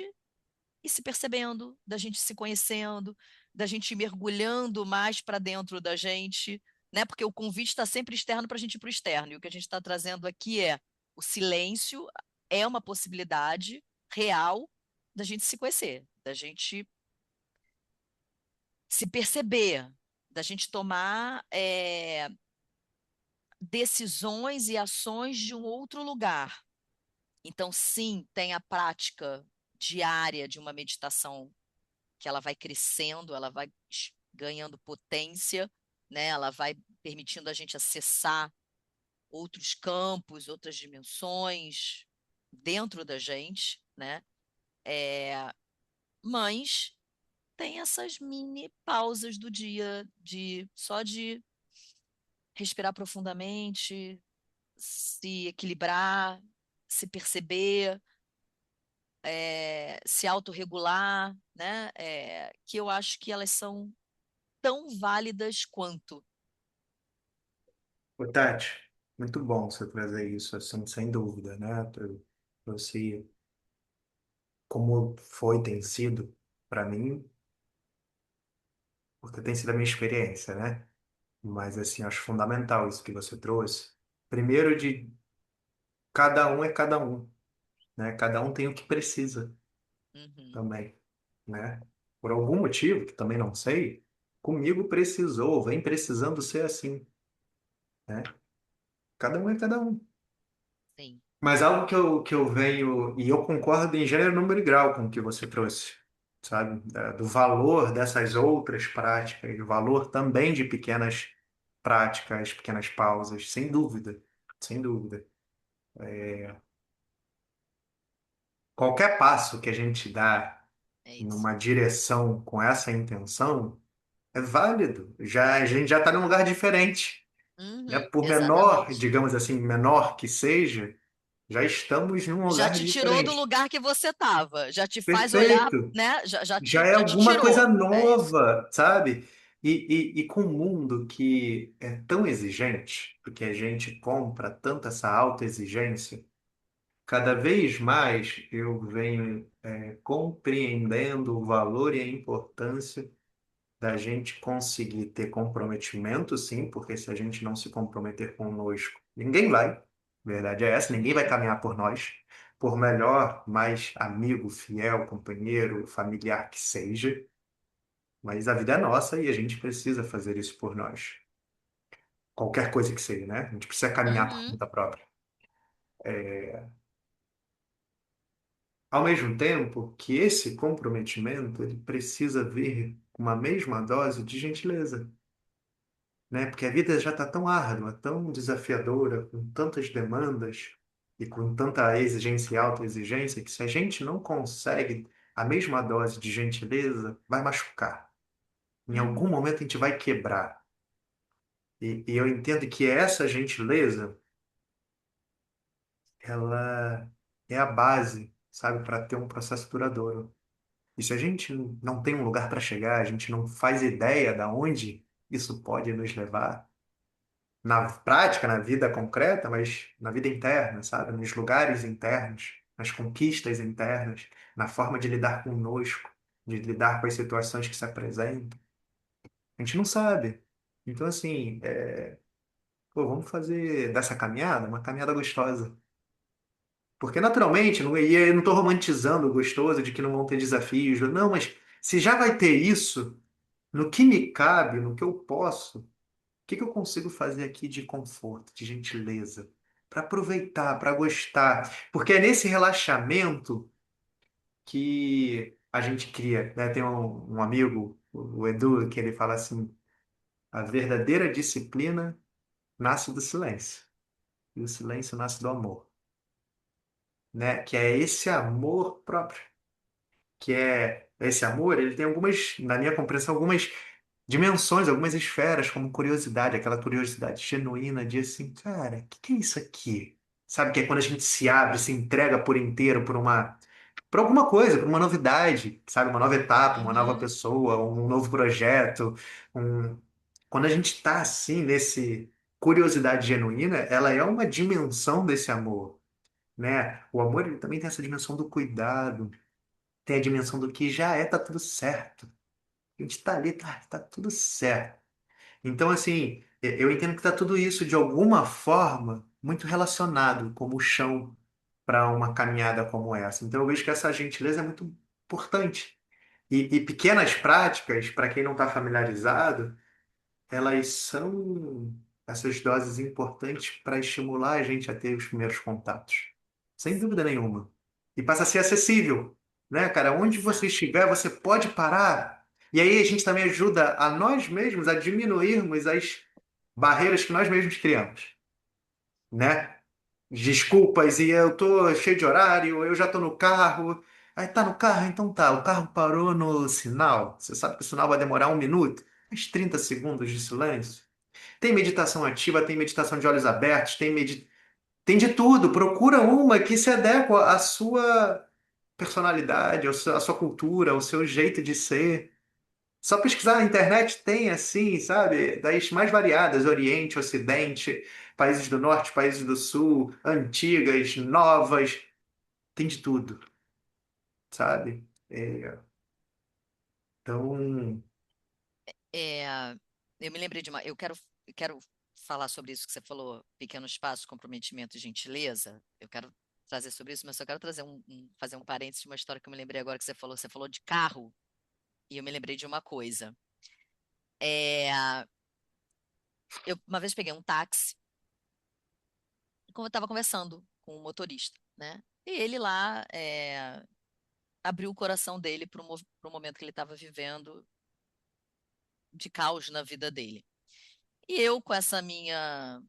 ir se percebendo, da gente se conhecendo, da gente ir mergulhando mais para dentro da gente, né? Porque o convite está sempre externo para a gente ir para o externo. E o que a gente está trazendo aqui é o silêncio é uma possibilidade real da gente se conhecer, da gente se perceber, da gente tomar decisões e ações de um outro lugar. Então, sim, tem a prática diária de uma meditação que ela vai crescendo, ela vai ganhando potência, né? Ela vai permitindo a gente acessar outros campos, outras dimensões dentro da gente, né? É, mas tem essas mini pausas do dia de só de respirar profundamente, se equilibrar, se perceber, se autorregular, né? Que eu acho que elas são tão válidas quanto. Ô, Tati, muito bom você trazer isso, assim, sem dúvida, né? Trouxe como foi, tem sido, para mim, porque tem sido a minha experiência, né? Mas, assim, acho fundamental isso que você trouxe. Primeiro, de cada um é cada um, né? Cada um tem o que precisa Uhum, também, né? Por algum motivo, que também não sei, comigo precisou, vem precisando ser assim, né? Cada um é cada um. sim. Mas algo que eu venho, e eu concordo em gênero, número e grau com o que você trouxe, sabe? Do valor dessas outras práticas, do valor também de pequenas práticas, pequenas pausas, sem dúvida, sem dúvida. Qualquer passo que a gente dá É isso. numa direção com essa intenção é válido. Já, a gente já está num lugar diferente, né? Uhum, Por menor, exatamente. digamos assim, menor que seja, já estamos num Já lugar te tirou do diferente. lugar que você estava, já te faz olhar, Perfeito. né? Já é Já te alguma coisa tirou. É isso. nova, sabe? E com um mundo que é tão exigente, porque a gente compra tanta essa autoexigência, cada vez mais eu venho compreendendo o valor e a importância da gente conseguir ter comprometimento, sim, porque se a gente não se comprometer conosco, ninguém vai. A verdade é essa, ninguém vai Uhum, caminhar por nós, por melhor, mais amigo, fiel, companheiro, familiar que seja. Mas a vida é nossa e a gente precisa fazer isso por nós. Qualquer coisa que seja, né? A gente precisa caminhar por uhum, conta própria. Ao mesmo tempo que esse comprometimento ele precisa vir com uma mesma dose de gentileza, né? Porque a vida já está tão árdua, tão desafiadora, com tantas demandas e com tanta exigência e autoexigência, que se a gente não consegue a mesma dose de gentileza, vai machucar. Em algum Uhum, momento a gente vai quebrar. E eu entendo que essa gentileza, ela é a base, sabe, para ter um processo duradouro. E se a gente não tem um lugar para chegar, a gente não faz ideia de onde isso pode nos levar, na prática, na vida concreta, mas na vida interna, sabe? Nos lugares internos, nas conquistas internas, na forma de lidar conosco, de lidar com as situações que se apresentam. A gente não sabe. Então, assim, pô, vamos fazer dessa caminhada uma caminhada gostosa. Porque, naturalmente, não, e eu não estou romantizando o gostoso de que não vão ter desafios. Não, mas se já vai ter isso, no que me cabe, no que eu posso, que eu consigo fazer aqui de conforto, de gentileza, para aproveitar, para gostar? Porque é nesse relaxamento que a gente cria, né? Tem um amigo, o Edu, que ele fala assim: a verdadeira disciplina nasce do silêncio, e o silêncio nasce do amor, né? Que é esse amor próprio, que é esse amor, ele tem algumas, na minha compreensão, algumas dimensões, algumas esferas, como curiosidade, aquela curiosidade genuína de assim, cara, o que é isso aqui? Sabe, que é quando a gente se abre, se entrega por inteiro por alguma coisa, por uma novidade, sabe, uma nova etapa, uma nova uhum. pessoa, um novo projeto, um... Quando a gente está assim nesse curiosidade genuína, ela é uma dimensão desse amor, né? O amor ele também tem essa dimensão do cuidado, tem a dimensão do que já é, tá tudo certo. A gente tá ali, tá tudo certo. Então, assim, eu entendo que tá tudo isso, de alguma forma, muito relacionado como o chão para uma caminhada como essa. Então, eu vejo que essa gentileza é muito importante. E pequenas práticas, para quem não está familiarizado, elas são essas doses importantes para estimular a gente a ter os primeiros contatos. Sem dúvida nenhuma. E passa a ser acessível, né, cara? Onde você Exato. estiver, você pode parar. E aí a gente também ajuda a nós mesmos a diminuirmos as barreiras que nós mesmos criamos, né? Desculpas, e eu tô cheio de horário, eu já tô no carro. Aí tá no carro, então tá. O carro parou no sinal. Você sabe que o sinal vai demorar 1 minuto, mas 30 segundos de silêncio. Tem meditação ativa, tem meditação de olhos abertos, tem de tudo. Procura uma que se adequa à sua personalidade, à sua cultura, ao seu jeito de ser. Só pesquisar na internet tem assim, sabe? Das mais variadas, Oriente, Ocidente, países do Norte, países do Sul, antigas, novas, tem de tudo, sabe? Então, É, eu me lembrei de uma. Eu quero falar sobre isso que você falou, pequenos passos, comprometimento e gentileza. Eu quero trazer sobre isso, mas só quero trazer fazer um parênteses de uma história que eu me lembrei agora que você falou. Você falou de carro, e eu me lembrei de uma coisa. É, eu uma vez peguei um táxi, como eu estava conversando com o motorista, né? E ele lá abriu o coração dele para o momento que ele estava vivendo de caos na vida dele. E eu, com essa minha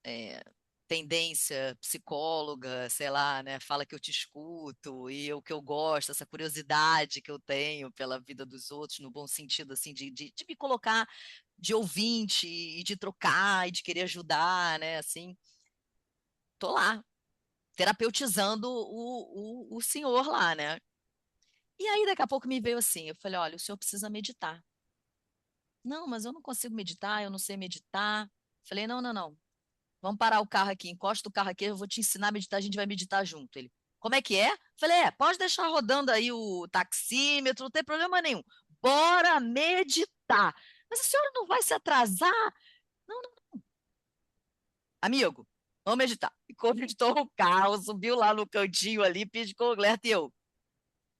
é, tendência psicóloga, sei lá, né? Fala que eu te escuto e o que eu gosto, essa curiosidade que eu tenho pela vida dos outros, no bom sentido, assim, de me colocar de ouvinte e de trocar e de querer ajudar, né? Assim, tô lá, terapeutizando o senhor lá, né? E aí, daqui a pouco me veio assim, eu falei, olha, o senhor precisa meditar. Não, mas eu não consigo meditar, eu não sei meditar. Falei, não, não, não. Vamos parar o carro aqui, encosta o carro aqui, eu vou te ensinar a meditar, a gente vai meditar junto. Ele, como é que é? Falei, pode deixar rodando aí o taxímetro, não tem problema nenhum. Bora meditar. Mas a senhora não vai se atrasar? Não, não, amigo, vamos meditar. E conectou o carro, subiu lá no cantinho ali, piscou o alerta e eu,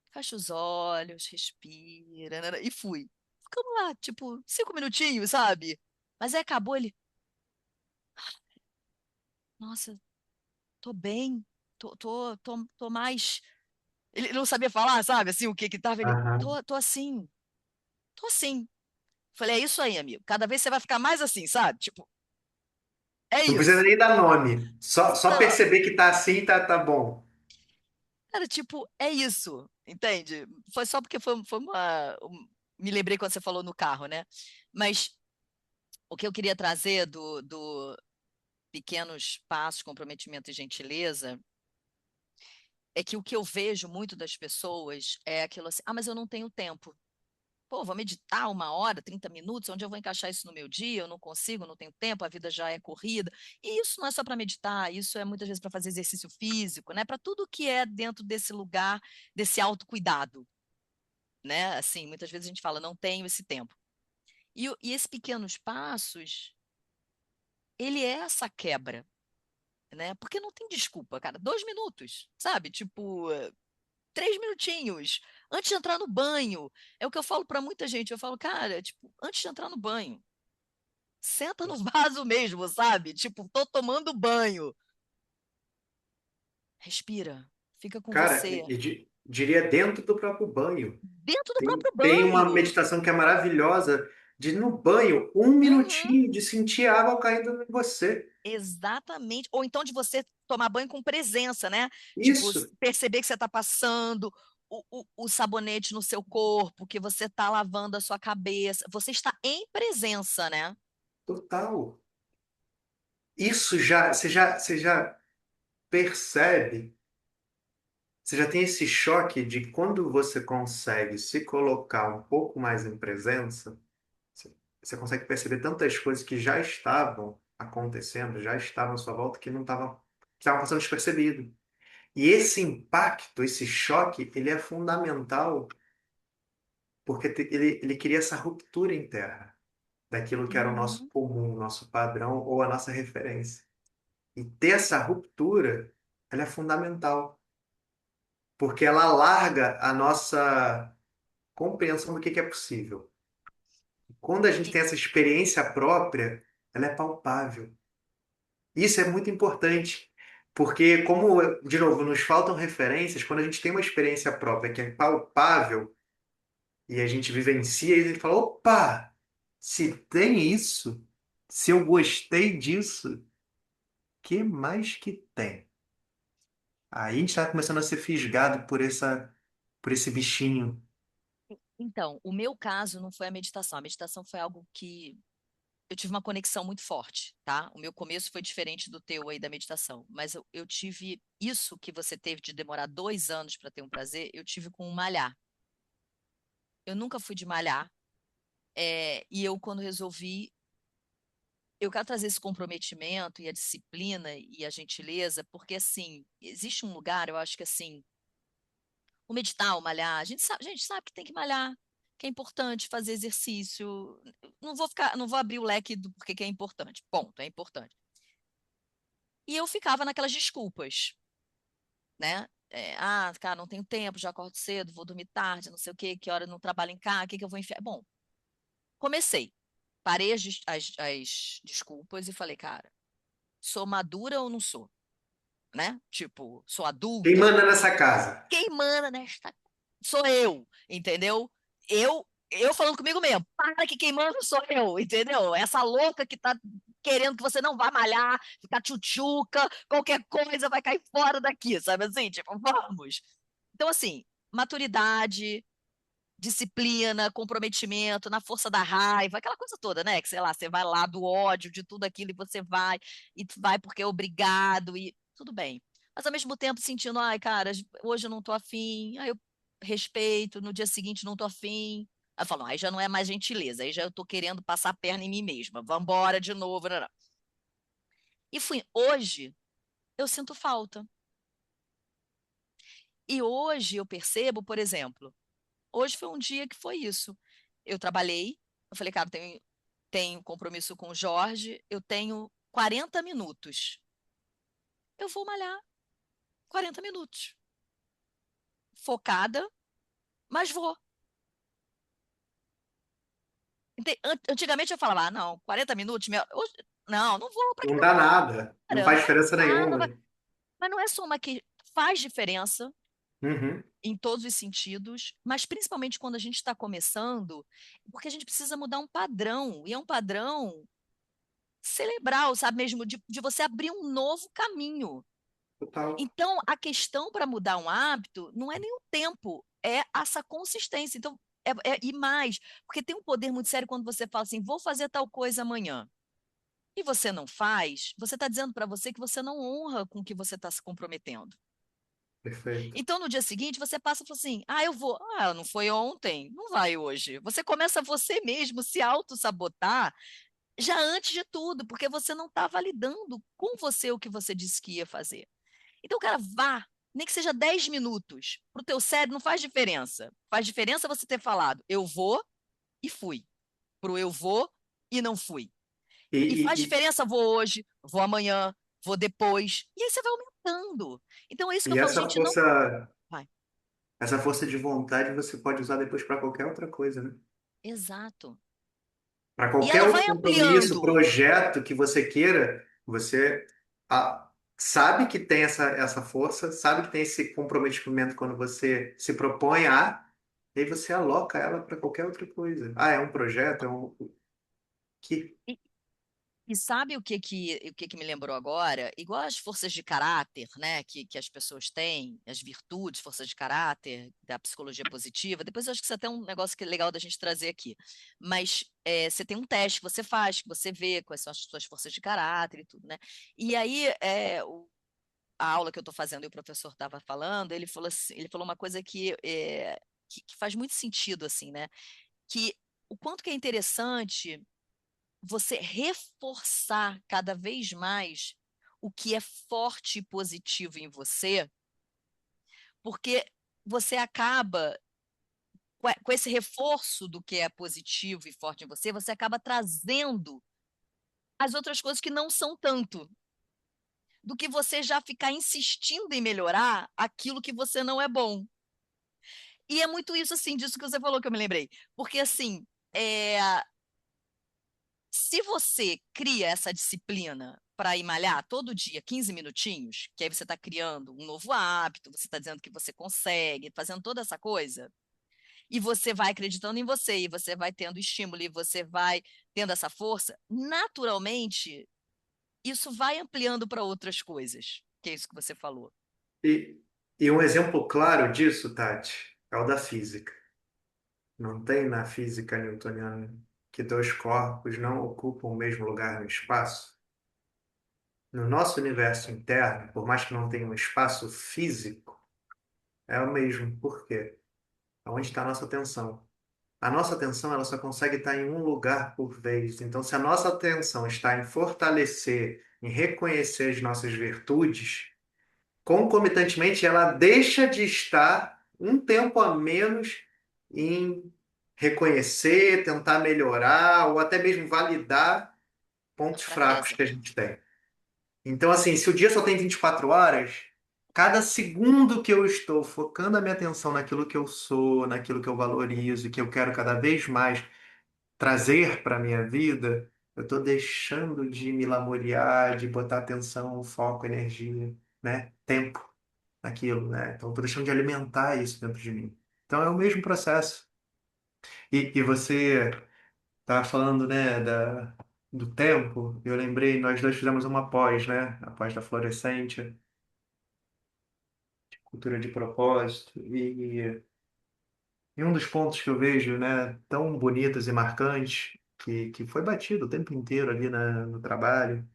fecha os olhos, respira, né, e fui. Ficamos lá, tipo, 5 minutinhos, sabe? Mas aí acabou ele, nossa, tô bem, tô mais. Ele não sabia falar, sabe, assim, o que que tava. Ele, aham. tô assim, tô assim. Falei, é isso aí, amigo. Cada vez você vai ficar mais assim, sabe? Tipo, é Não precisa isso. nem dar nome. Só Não, perceber que tá assim, tá bom. cara, tipo, é isso, entende? Foi só porque foi me lembrei quando você falou no carro, né? Mas o que eu queria trazer do pequenos passos, comprometimento e gentileza é que o que eu vejo muito das pessoas é aquilo assim, ah, mas eu não tenho tempo. Pô, vou meditar 1 hora, 30 minutos, onde eu vou encaixar isso no meu dia? Eu não consigo, não tenho tempo, a vida já é corrida. E isso não é só para meditar, isso é muitas vezes para fazer exercício físico, né? Para tudo que é dentro desse lugar, desse autocuidado, né? Assim, muitas vezes a gente fala, não tenho esse tempo. E esses pequenos passos, ele é essa quebra, né? Porque não tem desculpa, cara. 2 minutos, sabe? Tipo, 3 minutinhos antes de entrar no banho. É o que eu falo para muita gente. Eu falo, cara, tipo, antes de entrar no banho, senta no vaso mesmo, sabe? Tipo, tô tomando banho. Respira, fica com Cara, você. diria dentro do próprio banho. Dentro do Tem, próprio tem uma banho. meditação que é maravilhosa de no banho, um Uhum, minutinho de sentir a água caindo em você. exatamente. Ou então de você tomar banho com presença, né? Tipo, Isso, perceber que você tá passando o sabonete no seu corpo, que você tá lavando a sua cabeça. Você está em presença, né? total. Isso você já percebe, você já tem esse choque de quando você consegue se colocar um pouco mais em presença, você, você consegue perceber tantas coisas que já estavam acontecendo, já estavam à sua volta, que estavam passando despercebido. E esse impacto, esse choque, ele é fundamental porque ele cria essa ruptura interna daquilo que era o nosso Uhum. comum, o nosso padrão ou a nossa referência. E ter essa ruptura, ela é fundamental, porque ela larga a nossa compreensão do que é possível. Quando a gente E- tem essa experiência própria, ela é palpável. Isso é muito importante, porque como, de novo, nos faltam referências, quando a gente tem uma experiência própria que é palpável, e a gente vivencia, e a gente fala, opa, se tem isso, se eu gostei disso, que mais que tem? Aí a gente está começando a ser fisgado por esse bichinho. então, o meu caso não foi a meditação. A meditação foi algo que eu tive uma conexão muito forte, tá? O meu começo foi diferente do teu aí da meditação, mas eu tive isso que você teve de demorar 2 anos para ter um prazer, eu tive com o malhar. Eu nunca fui de malhar, e eu quando resolvi, eu quero trazer esse comprometimento e a disciplina e a gentileza, porque assim, existe um lugar, eu acho que assim, o meditar, o malhar, a gente sabe que tem que malhar, que é importante fazer exercício. Não vou abrir o leque do porquê que é importante. Ponto, é importante. E eu ficava naquelas desculpas, né? Cara, não tenho tempo, já acordo cedo, vou dormir tarde, não sei o quê, que hora eu não trabalho em casa, o que que eu vou enfiar? Bom, comecei. Parei as desculpas e falei, cara, sou madura ou não sou? Né? Tipo, sou Quem adulta? manda nessa casa? Quem manda nesta sou eu, entendeu? Eu falando comigo mesmo, para que quem manda sou eu, entendeu? Essa louca que tá querendo que você não vá malhar, ficar tchutchuca, qualquer coisa vai cair fora daqui, sabe assim? Tipo, vamos. Então, assim, maturidade, disciplina, comprometimento, na força da raiva, aquela coisa toda, né? Que sei lá, você vai lá do ódio, de tudo aquilo, e tu vai porque é obrigado, e tudo bem. Mas ao mesmo tempo sentindo, ai, cara, hoje eu não tô afim, aí eu respeito, no dia seguinte não tô afim. Aí eu falo, aí já não é mais gentileza, aí já eu tô querendo passar a perna em mim mesma, vambora de novo. Não, não. E fui, hoje eu sinto falta. E hoje eu percebo, por exemplo, hoje foi um dia que foi isso. Eu trabalhei, eu falei, cara, tenho compromisso com o Jorge, eu tenho 40 minutos. Eu vou malhar 40 minutos. Focada, mas vou. Antigamente eu falava, não, 40 minutos, não, não vou, pra que Não que eu dá vou? nada, não Cara, faz não vai diferença dar, não nenhuma. vai. Mas não é só uma que faz diferença, Uhum. em todos os sentidos, mas principalmente quando a gente está começando, porque a gente precisa mudar um padrão, e é um padrão cerebral, sabe mesmo, de você abrir um novo caminho. Total. Então, a questão para mudar um hábito não é nem o tempo, é essa consistência. Então, e mais, porque tem um poder muito sério quando você fala assim, vou fazer tal coisa amanhã. E você não faz, você está dizendo para você que você não honra com o que você está se comprometendo. Perfeito. Então, no dia seguinte, você passa e fala assim: ah, eu vou. Ah, não foi ontem, não vai hoje. Você começa você mesmo se auto-sabotar já antes de tudo, porque você não está validando com você o que você disse que ia fazer. Então, cara, vá, nem que seja 10 minutos. Para o teu cérebro não faz diferença. Faz diferença você ter falado, eu vou e fui. Pro eu vou e não fui. E, E faz e, diferença, vou hoje, vou amanhã, vou depois. E aí você vai aumentando. Então é isso que e eu falo, essa gente, não força, vai. essa força de vontade você pode usar depois para qualquer outra coisa, né? Exato. Para E qualquer ela outro vai compromisso, ampliando. projeto que você queira, você sabe que tem essa força, sabe que tem esse comprometimento quando você se propõe e aí você aloca ela para qualquer outra coisa. Ah, é um projeto, é um. Que. E, e sabe o que que me lembrou agora? Igual as forças de caráter, né, que as pessoas têm, as virtudes, forças de caráter da psicologia positiva. Depois eu acho que isso é até um negócio que é legal da gente trazer aqui. Mas você tem um teste que você faz, que você vê quais são as suas forças de caráter e tudo, né? E aí a aula que eu estou fazendo e o professor estava falando, ele falou assim, ele falou uma coisa que faz muito sentido, assim, né? Que o quanto que é interessante você reforçar cada vez mais o que é forte e positivo em você, porque você acaba, com esse reforço do que é positivo e forte em você, você acaba trazendo as outras coisas que não são tanto, do que você já ficar insistindo em melhorar aquilo que você não é bom. E é muito isso, assim, disso que você falou que eu me lembrei. Porque, assim, é, se você cria essa disciplina para ir malhar todo dia, 15 minutinhos, que aí você está criando um novo hábito, você está dizendo que você consegue, fazendo toda essa coisa, e você vai acreditando em você, e você vai tendo estímulo, e você vai tendo essa força, naturalmente, isso vai ampliando para outras coisas, que é isso que você falou. E, e um exemplo claro disso, Tati, é o da física. Não tem na física newtoniana que dois corpos não ocupam o mesmo lugar no espaço? No nosso universo interno, por mais que não tenha um espaço físico, é o mesmo. Por quê? Onde está a nossa atenção? A nossa atenção ela só consegue estar em um lugar por vez. Então, se a nossa atenção está em fortalecer, em reconhecer as nossas virtudes, concomitantemente ela deixa de estar um tempo a menos em reconhecer, tentar melhorar ou até mesmo validar A pontos fracos fraqueza. que a gente tem. Então, assim, se o dia só tem 24 horas, cada segundo que eu estou focando a minha atenção naquilo que eu sou, naquilo que eu valorizo, que eu quero cada vez mais trazer para a minha vida, eu estou deixando de me lamuriar, de botar atenção, foco, energia, né? Tempo naquilo, né? Então, estou deixando de alimentar isso dentro de mim. Então, é o mesmo processo. E você estava falando, né, do tempo, eu lembrei, nós dois fizemos uma pós, né? A pós da Florescente, cultura de propósito, e um dos pontos que eu vejo, né, tão bonitos e marcantes, que foi batido o tempo inteiro ali no trabalho,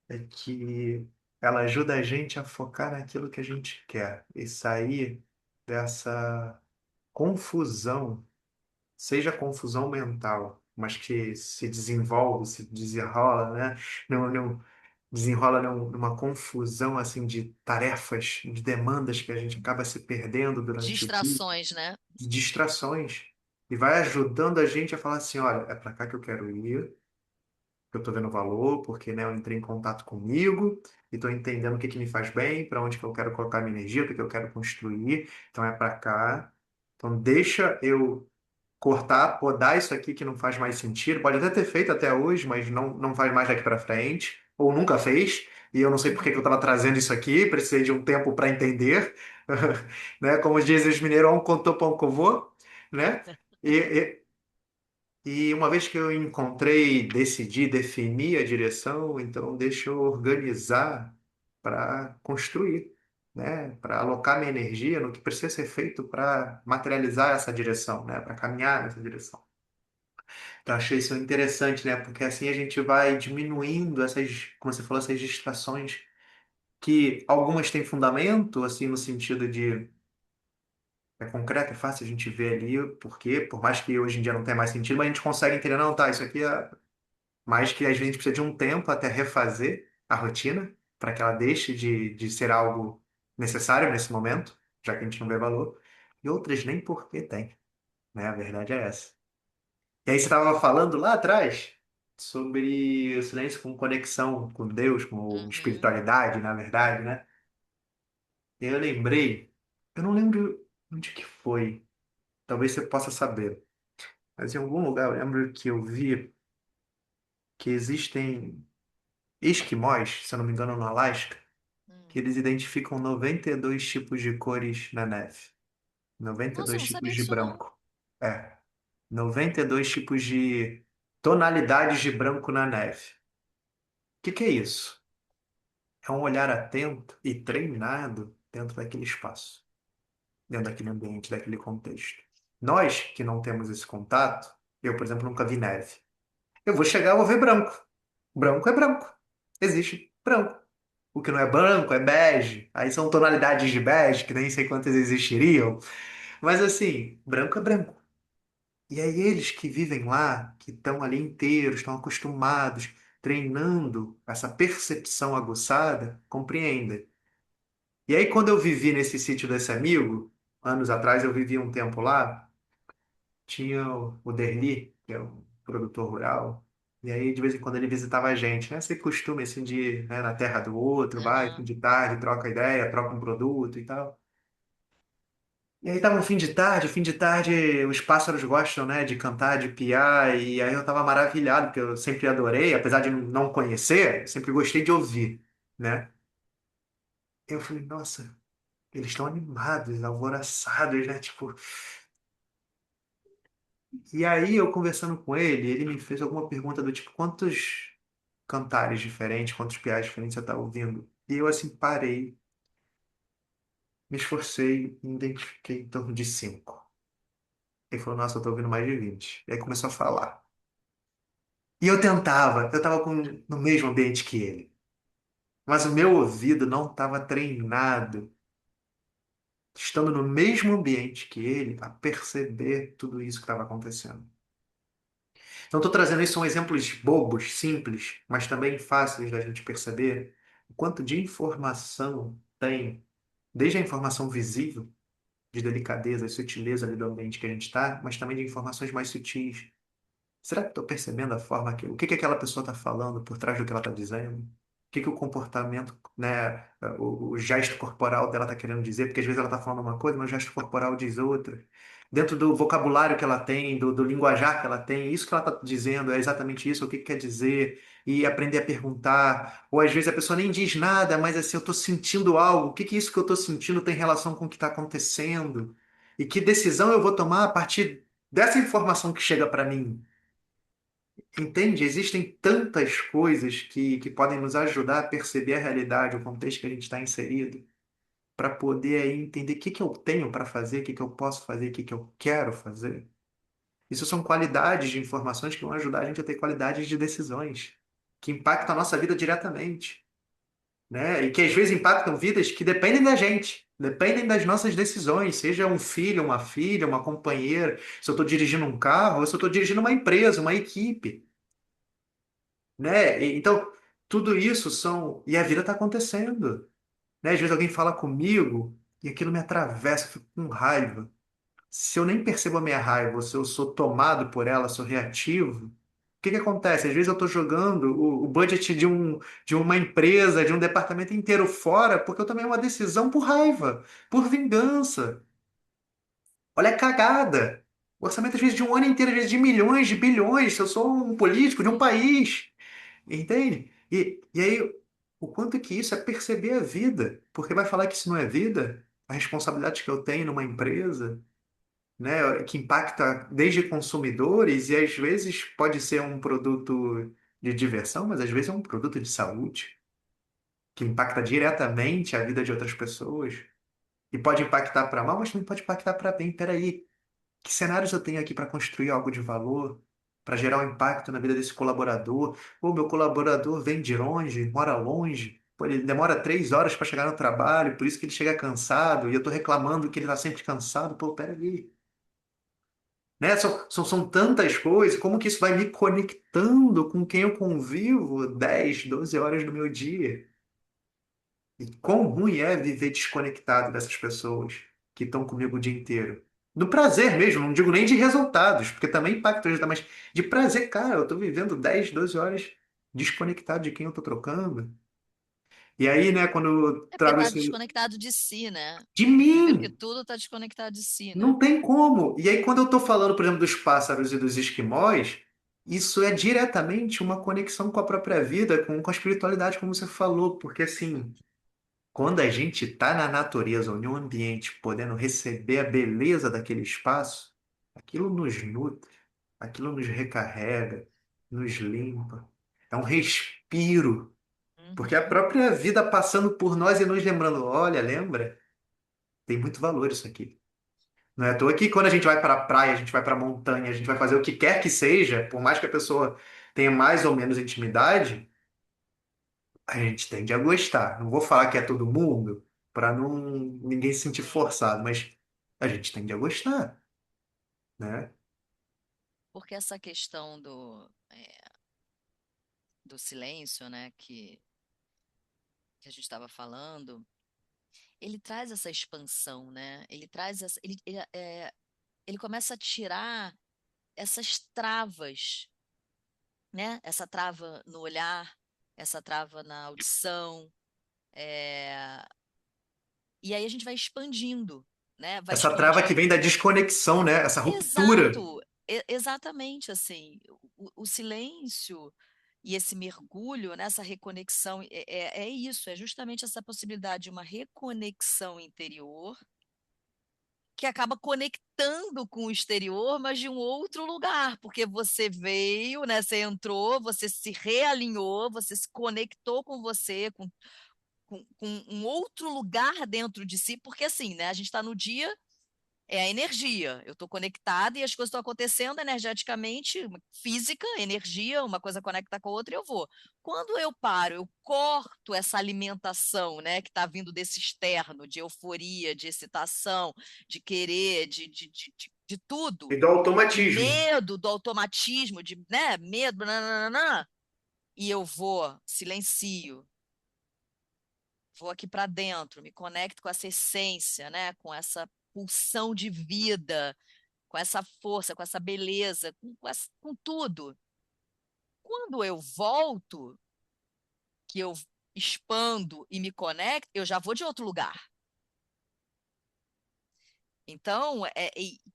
é que ela ajuda a gente a focar naquilo que a gente quer e sair dessa confusão, seja confusão mental, mas que se desenvolve, se desenrola, né? Não desenrola numa confusão assim de tarefas, de demandas que a gente acaba se perdendo durante o dia, Distrações, né? de distrações, e vai ajudando a gente a falar assim, olha, é para cá que eu quero ir, que eu estou vendo valor, porque né, eu entrei em contato comigo e estou entendendo o que que me faz bem, para onde que eu quero colocar minha energia, o que que eu quero construir, então é para cá. Então deixa eu cortar, podar isso aqui que não faz mais sentido. Pode até ter feito até hoje, mas não faz mais daqui para frente. ou nunca fez, e eu não sei por que que eu estava trazendo isso aqui, precisei de um tempo para entender, né? Como dizem os mineiros, um contou pão que eu vou, né? E, e uma vez que eu encontrei, decidi, definir a direção, então deixa eu organizar para construir, né? Para alocar minha energia no que precisa ser feito para materializar essa direção, né? Para caminhar nessa direção. Então, achei isso interessante, né? Porque assim a gente vai diminuindo essas, como você falou, essas distrações que algumas têm fundamento, assim, no sentido de é concreto, é fácil a gente ver ali o porquê, por mais que hoje em dia não tenha mais sentido, mas a gente consegue entender, não, tá, isso aqui é mais que às vezes a gente precisa de um tempo até refazer a rotina para que ela deixe de ser algo necessário nesse momento, já que a gente não vê valor, e outras nem porque tem, né? A verdade é essa. E aí você estava falando lá atrás sobre o silêncio com conexão com Deus, com Uhum, espiritualidade, na verdade, né? E eu lembrei, eu não lembro onde que foi, talvez você possa saber, mas em algum lugar eu lembro que eu vi que existem esquimós, se eu não me engano, no Alasca, que hum. eles identificam 92 tipos de cores na neve, noventa e Nossa, eu dois não tipos sabia de disso não. branco. É, 92 tipos de tonalidades de branco na neve. O que que é isso? É um olhar atento e treinado dentro daquele espaço, dentro daquele ambiente, daquele contexto. Nós que não temos esse contato, eu, por exemplo, nunca vi neve. Eu vou chegar e vou ver branco. Branco é branco. Existe branco. O que não é branco é bege. Aí são tonalidades de bege, que nem sei quantas existiriam. Mas assim, branco é branco. E aí eles que vivem lá, que estão ali inteiros, estão acostumados, treinando essa percepção aguçada, compreendem. E aí, quando eu vivi nesse sítio desse amigo, anos atrás, eu vivi um tempo lá, tinha o Derli, que é um produtor rural, e aí, de vez em quando, ele visitava a gente, né? Esse costume, assim, de ir, né, na terra do outro, vai, fim Aham, de tarde, troca ideia, troca um produto e tal. E aí tava um fim de tarde, os pássaros gostam, né, de cantar, de piar, e aí eu tava maravilhado, porque eu sempre adorei, apesar de não conhecer, sempre gostei de ouvir, né? Eu falei, nossa, eles estão animados, alvoroçados, né? Tipo, e aí eu conversando com ele, ele me fez alguma pergunta do tipo, quantos cantares diferentes, quantos piais diferentes você tá ouvindo? E eu assim parei, me esforcei e identifiquei em torno de cinco. Ele falou, nossa, eu tô ouvindo mais de 20. E aí começou a falar. E eu tava no mesmo ambiente que ele. Mas o meu ouvido não estava treinado, estando no mesmo ambiente que ele, a perceber tudo isso que estava acontecendo. Então, estou trazendo isso, são exemplos bobos, simples, mas também fáceis da gente perceber o quanto de informação tem, desde a informação visível, de delicadeza e sutileza ali do ambiente que a gente está, mas também de informações mais sutis. Será que estou percebendo a forma que, o que que aquela pessoa está falando por trás do que ela está dizendo? O que que o comportamento, né, o gesto corporal dela está querendo dizer? Porque às vezes ela está falando uma coisa, mas o gesto corporal diz outra. Dentro do vocabulário que ela tem, do linguajar que ela tem, isso que ela está dizendo é exatamente isso, o que que quer dizer? E aprender a perguntar. Ou às vezes a pessoa nem diz nada, mas assim, eu estou sentindo algo. O que que isso que eu estou sentindo tem relação com o que está acontecendo? E que decisão eu vou tomar a partir dessa informação que chega para mim? Entende? Existem tantas coisas que podem nos ajudar a perceber a realidade, o contexto que a gente está inserido, para poder aí entender o que que eu tenho para fazer, o que que eu posso fazer, o que que eu quero fazer. Isso são qualidades de informações que vão ajudar a gente a ter qualidades de decisões, que impactam a nossa vida diretamente, né? E que às vezes impactam vidas que dependem da gente, dependem das nossas decisões, seja um filho, uma filha, uma companheira, se eu estou dirigindo um carro, ou se eu estou dirigindo uma empresa, uma equipe. Né? Então, tudo isso são. E a vida está acontecendo. Né? Às vezes alguém fala comigo e aquilo me atravessa, eu fico com raiva. Se eu nem percebo a minha raiva, ou se eu sou tomado por ela, sou reativo, o que que acontece? Às vezes eu estou jogando o budget de uma empresa, de um departamento inteiro fora, porque eu tomei uma decisão por raiva, por vingança. Olha a cagada. O orçamento, às vezes, de um ano inteiro, às vezes de milhões, de bilhões, se eu sou um político de um sim. país. Entende? E aí, o quanto que isso é perceber a vida, porque vai falar que isso não é vida, a responsabilidade que eu tenho numa empresa, né, que impacta desde consumidores e às vezes pode ser um produto de diversão, mas às vezes é um produto de saúde, que impacta diretamente a vida de outras pessoas. E pode impactar para mal, mas também pode impactar para bem. Peraí, que cenários eu tenho aqui para construir algo de valor, para gerar um impacto na vida desse colaborador? Ou meu colaborador vem de longe, mora longe, pô, ele demora 3 horas para chegar no trabalho, por isso que ele chega cansado, e eu estou reclamando que ele está sempre cansado. Pô, peraí. Né? São tantas coisas, como que isso vai me conectando com quem eu convivo 10, 12 horas do meu dia? E quão ruim é viver desconectado dessas pessoas que estão comigo o dia inteiro. Do prazer mesmo, não digo nem de resultados, porque também impacta o resultado, mas de prazer, cara, eu estou vivendo 10, 12 horas desconectado de quem eu estou trocando. E aí, né, quando eu É porque trago está isso desconectado de si, né? de Primeiro que mim, tudo está desconectado de si, né? não tem como. E aí, quando eu estou falando, por exemplo, dos pássaros e dos esquimós, isso é diretamente uma conexão com a própria vida, com a espiritualidade, como você falou, porque assim. Quando a gente está na natureza, ou em um ambiente, podendo receber a beleza daquele espaço, aquilo nos nutre, aquilo nos recarrega, nos limpa. É um respiro, porque a Uhum. própria vida passando por nós e nos lembrando, olha, lembra? Tem muito valor isso aqui. Não é à toa que quando a gente vai para a praia, a gente vai para a montanha, a gente vai fazer o que quer que seja, por mais que a pessoa tenha mais ou menos intimidade, a gente tende a gostar. Não vou falar que é todo mundo, para não ninguém se sentir forçado, mas a gente tende a gostar, né? Porque essa questão do silêncio, né, que a gente estava falando, ele traz essa expansão, né? Ele traz ele começa a tirar essas travas, né? Essa trava no olhar, essa trava na audição, é, e aí a gente vai expandindo, né? Vai Essa trava que vem da expandindo. desconexão, né? Essa ruptura. Exato, exatamente assim. O silêncio e esse mergulho nessa reconexão é isso, é justamente essa possibilidade de uma reconexão interior que acaba conectando com o exterior, mas de um outro lugar, porque você veio, né? Você entrou, você se realinhou, você se conectou com você, com um outro lugar dentro de si, porque assim, né? A gente está no dia, é a energia. Eu estou conectada e as coisas estão acontecendo energeticamente, física, energia, uma coisa conecta com a outra e eu vou. Quando eu paro, eu corto essa alimentação, né, que está vindo desse externo, de euforia, de excitação, de querer, de E tudo, do do automatismo. medo, do automatismo, de, né, medo, nananana, e eu vou, silencio, vou aqui para dentro, me conecto com essa essência, né, com essa pulsão de vida, com essa força, com essa beleza, com tudo. Quando eu volto, que eu expando e me conecto, eu já vou de outro lugar. Então,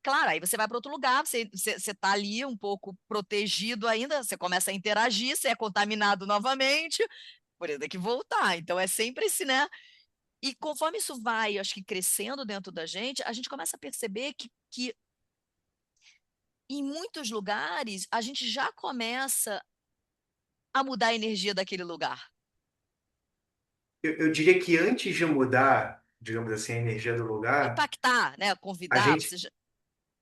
claro, aí você vai para outro lugar, você tá ali um pouco protegido ainda, você começa a interagir, você é contaminado novamente, por isso tem que voltar. Então, é sempre esse, né? E conforme isso vai, acho que crescendo dentro da gente, a gente começa a perceber que em muitos lugares a gente já começa a mudar a energia daquele lugar. Eu diria que antes de mudar, digamos assim, a energia do lugar, Impactar, né? a Convidar, gente, você já...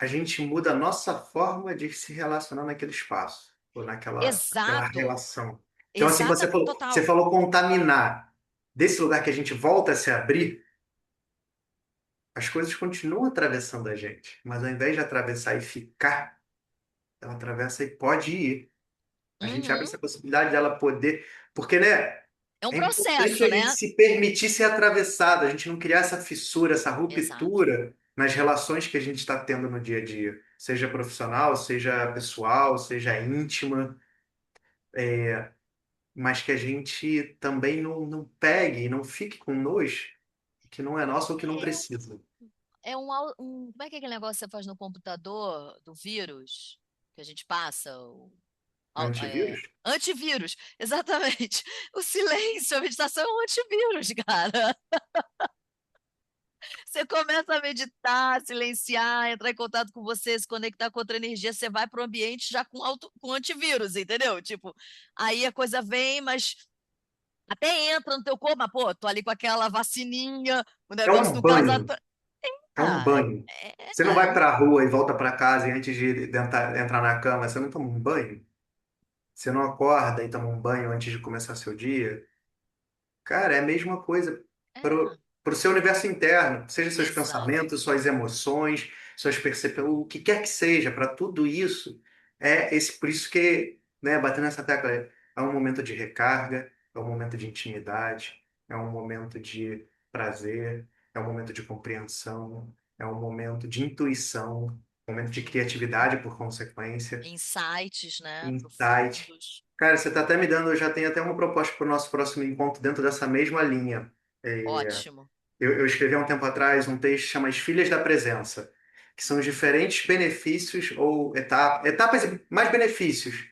a gente muda a nossa forma de se relacionar naquele espaço, ou naquela Exato, relação. Então, assim, quando você total. falou contaminar, desse lugar que a gente volta a se abrir, as coisas continuam atravessando a gente, mas ao invés de atravessar e ficar, ela atravessa e pode ir. A gente abre Uhum. essa possibilidade dela poder, porque, né, É um é importante processo, a gente né? se permitir ser atravessado, a gente não criar essa fissura, essa Exato. ruptura nas relações que a gente está tendo no dia a dia, seja profissional, seja pessoal, seja íntima, mas que a gente também não pegue e não fique com nojo que não é nosso ou que não É, precisa. como é que é aquele negócio que você faz no computador do vírus que a gente passa? O Antivírus? Antivírus, exatamente. O silêncio, a meditação é um antivírus, cara. Você começa a meditar, silenciar, entrar em contato com você, se conectar com outra energia, você vai para o ambiente já com antivírus, entendeu? Tipo, aí a coisa vem, mas até entra no teu corpo, mas, pô, tô ali com aquela vacininha, o É negócio um do gás. banho. É um Ah, banho. Você não vai para a rua e volta para casa e antes de entrar na cama, você não toma um banho? Você não acorda e toma um banho antes de começar seu dia? Cara, é a mesma coisa é, pro seu universo interno, seja seus exato. pensamentos, suas emoções, suas percepções, o que quer que seja, para tudo isso, por isso que, né, batendo nessa tecla, é um momento de recarga, é um momento de intimidade, é um momento de prazer, é um momento de compreensão, é um momento de intuição, um momento de criatividade por consequência, Insights, né, insight. profundos. Cara, você está até me dando, eu já tenho até uma proposta para o nosso próximo encontro dentro dessa mesma linha. É, Ótimo. eu escrevi há um tempo atrás um texto que chama As Filhas da Presença, que são os diferentes benefícios ou etapas e mais benefícios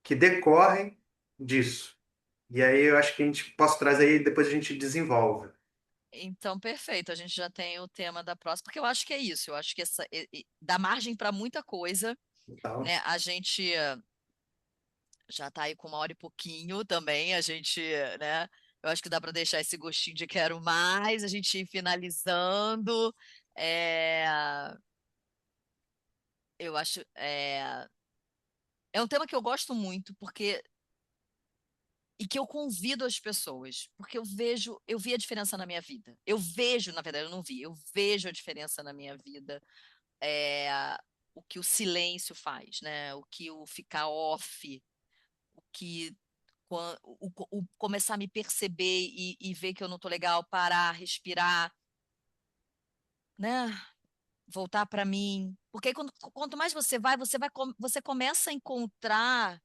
que decorrem disso. E aí eu acho que a gente posso trazer aí, depois a gente desenvolve. Então, perfeito. A gente já tem o tema da próxima, porque eu acho que é isso. Eu acho que dá margem para muita coisa, Então, né? A gente já está aí com uma hora e pouquinho também. A gente, né? Eu acho que dá para deixar esse gostinho de quero mais. A gente ir finalizando. É, eu acho é um tema que eu gosto muito, porque e que eu convido as pessoas, porque eu vi a diferença na minha vida. Eu vejo, na verdade, eu não vi, eu vejo a diferença na minha vida, é, o que o silêncio faz, né? O que o ficar off, o que o começar a me perceber e ver que eu não tô legal, parar, respirar, né? Voltar para mim. Porque aí quanto mais você começa a encontrar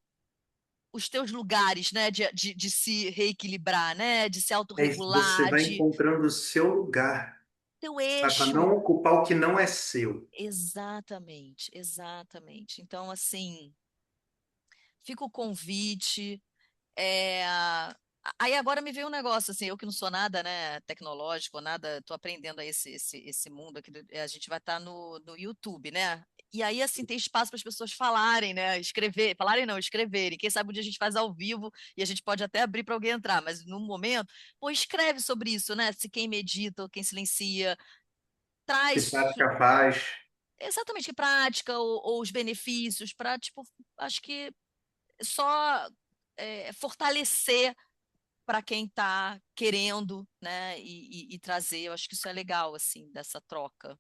os teus lugares, né, de se reequilibrar, né, de se você autorregular, vai de encontrando o seu lugar, teu sabe? Para eixo. não ocupar o que não é seu. Exatamente, exatamente. Então, assim, fica o convite. É... Aí agora me veio um negócio, assim, eu que não sou nada, né, tecnológico, nada, tô aprendendo aí esse mundo aqui, a gente vai estar no YouTube, né? E aí, assim, tem espaço para as pessoas falarem, né? Escrever, falarem não, escreverem. Quem sabe um dia a gente faz ao vivo e a gente pode até abrir para alguém entrar, mas no momento, pô, escreve sobre isso, né? Se quem medita ou quem silencia, Que traz prática faz. exatamente que prática ou os benefícios para, tipo, acho que só fortalecer para quem está querendo, né, e trazer. Eu acho que isso é legal, assim, dessa troca.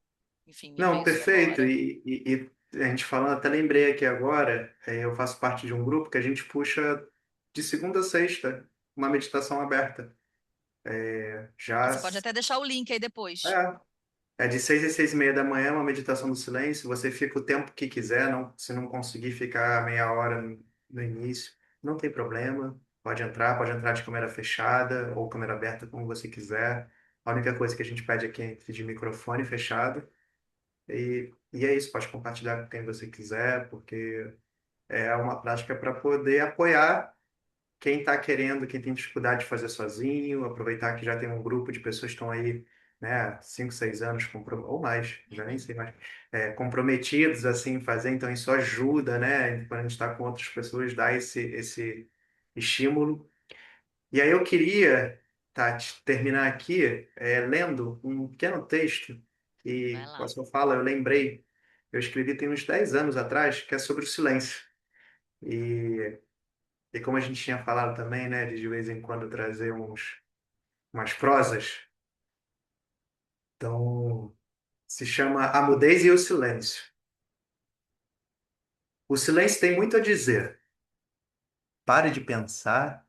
Enfim, me Não, veio isso perfeito. agora. E a gente falando, até lembrei aqui agora, eu faço parte de um grupo que a gente puxa de segunda a sexta uma meditação aberta. Ah, Já você pode até deixar o link aí depois. é, é de 6 às 6:30 da manhã, uma meditação do silêncio. Você fica o tempo que quiser, não, se não conseguir ficar meia hora no início, não tem problema. Pode entrar de câmera fechada ou câmera aberta, como você quiser. A única coisa que a gente pede aqui é de microfone fechado. E é isso, pode compartilhar com quem você quiser, porque é uma prática para poder apoiar quem está querendo, quem tem dificuldade de fazer sozinho, aproveitar que já tem um grupo de pessoas que estão aí, né, 5, 6 anos, ou mais, já nem Uhum. sei mais, comprometidos assim em fazer, então isso ajuda, né, quando a gente está com outras pessoas, dá esse estímulo. E aí eu queria, Tati, terminar aqui lendo um pequeno texto Vai que, com a lá. sua fala, eu lembrei, eu escrevi tem uns 10 anos atrás, que é sobre o silêncio. E, e como a gente tinha falado também, né, de vez em quando trazer umas prosas, então se chama A Mudez e o Silêncio. O silêncio tem muito a dizer. Pare de pensar,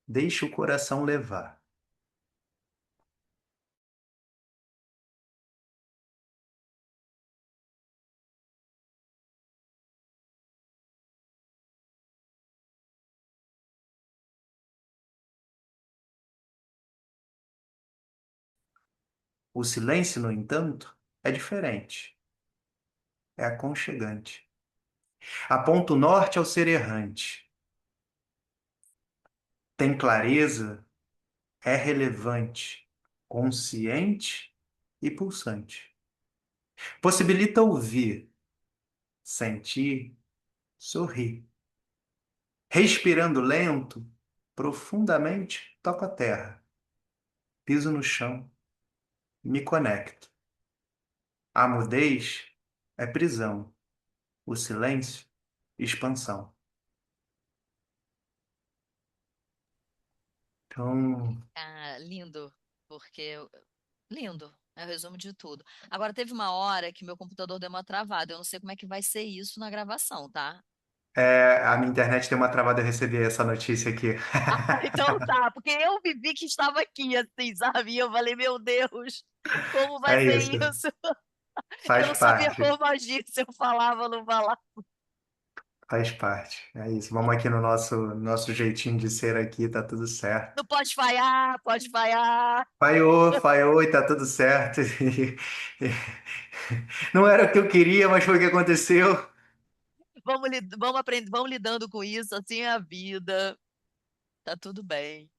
deixe o coração levar. O silêncio, no entanto, é diferente, é aconchegante. Aponta o norte ao ser errante, tem clareza, é relevante, consciente e pulsante. Possibilita ouvir, sentir, sorrir. Respirando lento, profundamente, toco a terra, piso no chão, me conecto. A mudez é prisão, o silêncio, expansão. Então, Ah, lindo, porque lindo, é o resumo de tudo. Agora teve uma hora que meu computador deu uma travada. Eu não sei como é que vai ser isso na gravação, tá? a minha internet tem uma travada, eu recebi essa notícia aqui. Ah, então tá, porque eu vivi que estava aqui, assim, sabe? E eu falei, meu Deus, como vai É ser isso, isso? Eu faz não sabia parte, como agir, se eu falava ou não falava. faz parte. É isso. Vamos aqui no nosso jeitinho de ser aqui, tá tudo certo. Não pode falhar, pode falhar. Falhou, falhou e tá tudo certo. Não era o que eu queria, mas foi o que aconteceu. Vamos aprender, vamos lidando com isso, assim é a vida. Tá tudo bem.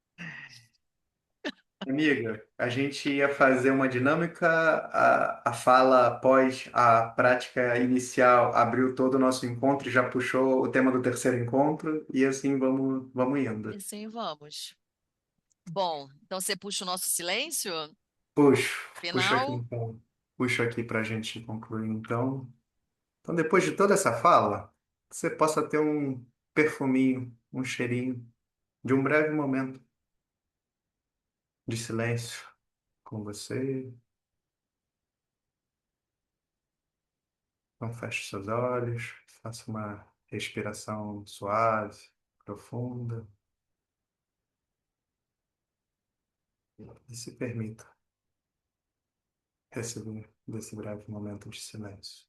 Amiga, a gente ia fazer uma dinâmica, a fala após a prática inicial abriu todo o nosso encontro e já puxou o tema do terceiro encontro, e assim vamos E indo. sim, vamos. Bom, então você puxa o nosso silêncio Puxo aqui final. então, puxo aqui para a gente concluir então. Então, depois de toda essa fala, você possa ter um perfuminho, um cheirinho de um breve momento de silêncio com você. Então, feche seus olhos, faça uma respiração suave, profunda e se permita receber desse breve momento de silêncio.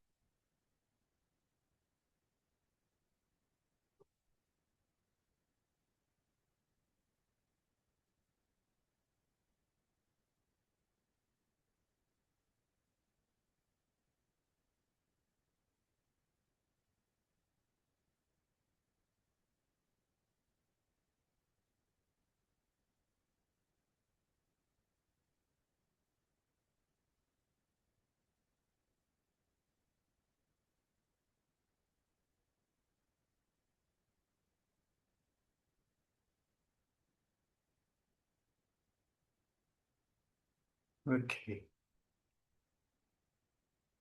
Ok.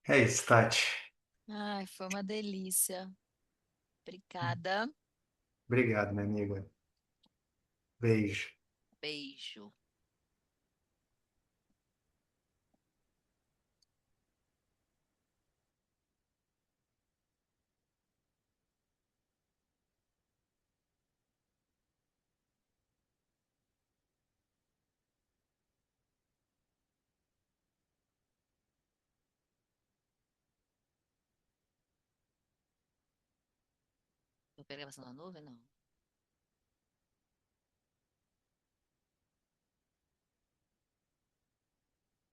É isso, Tati. Ai, foi uma delícia. Obrigada. Obrigado, minha amiga. Beijo. Beijo. Tô pegando gravação na nuvem? Não.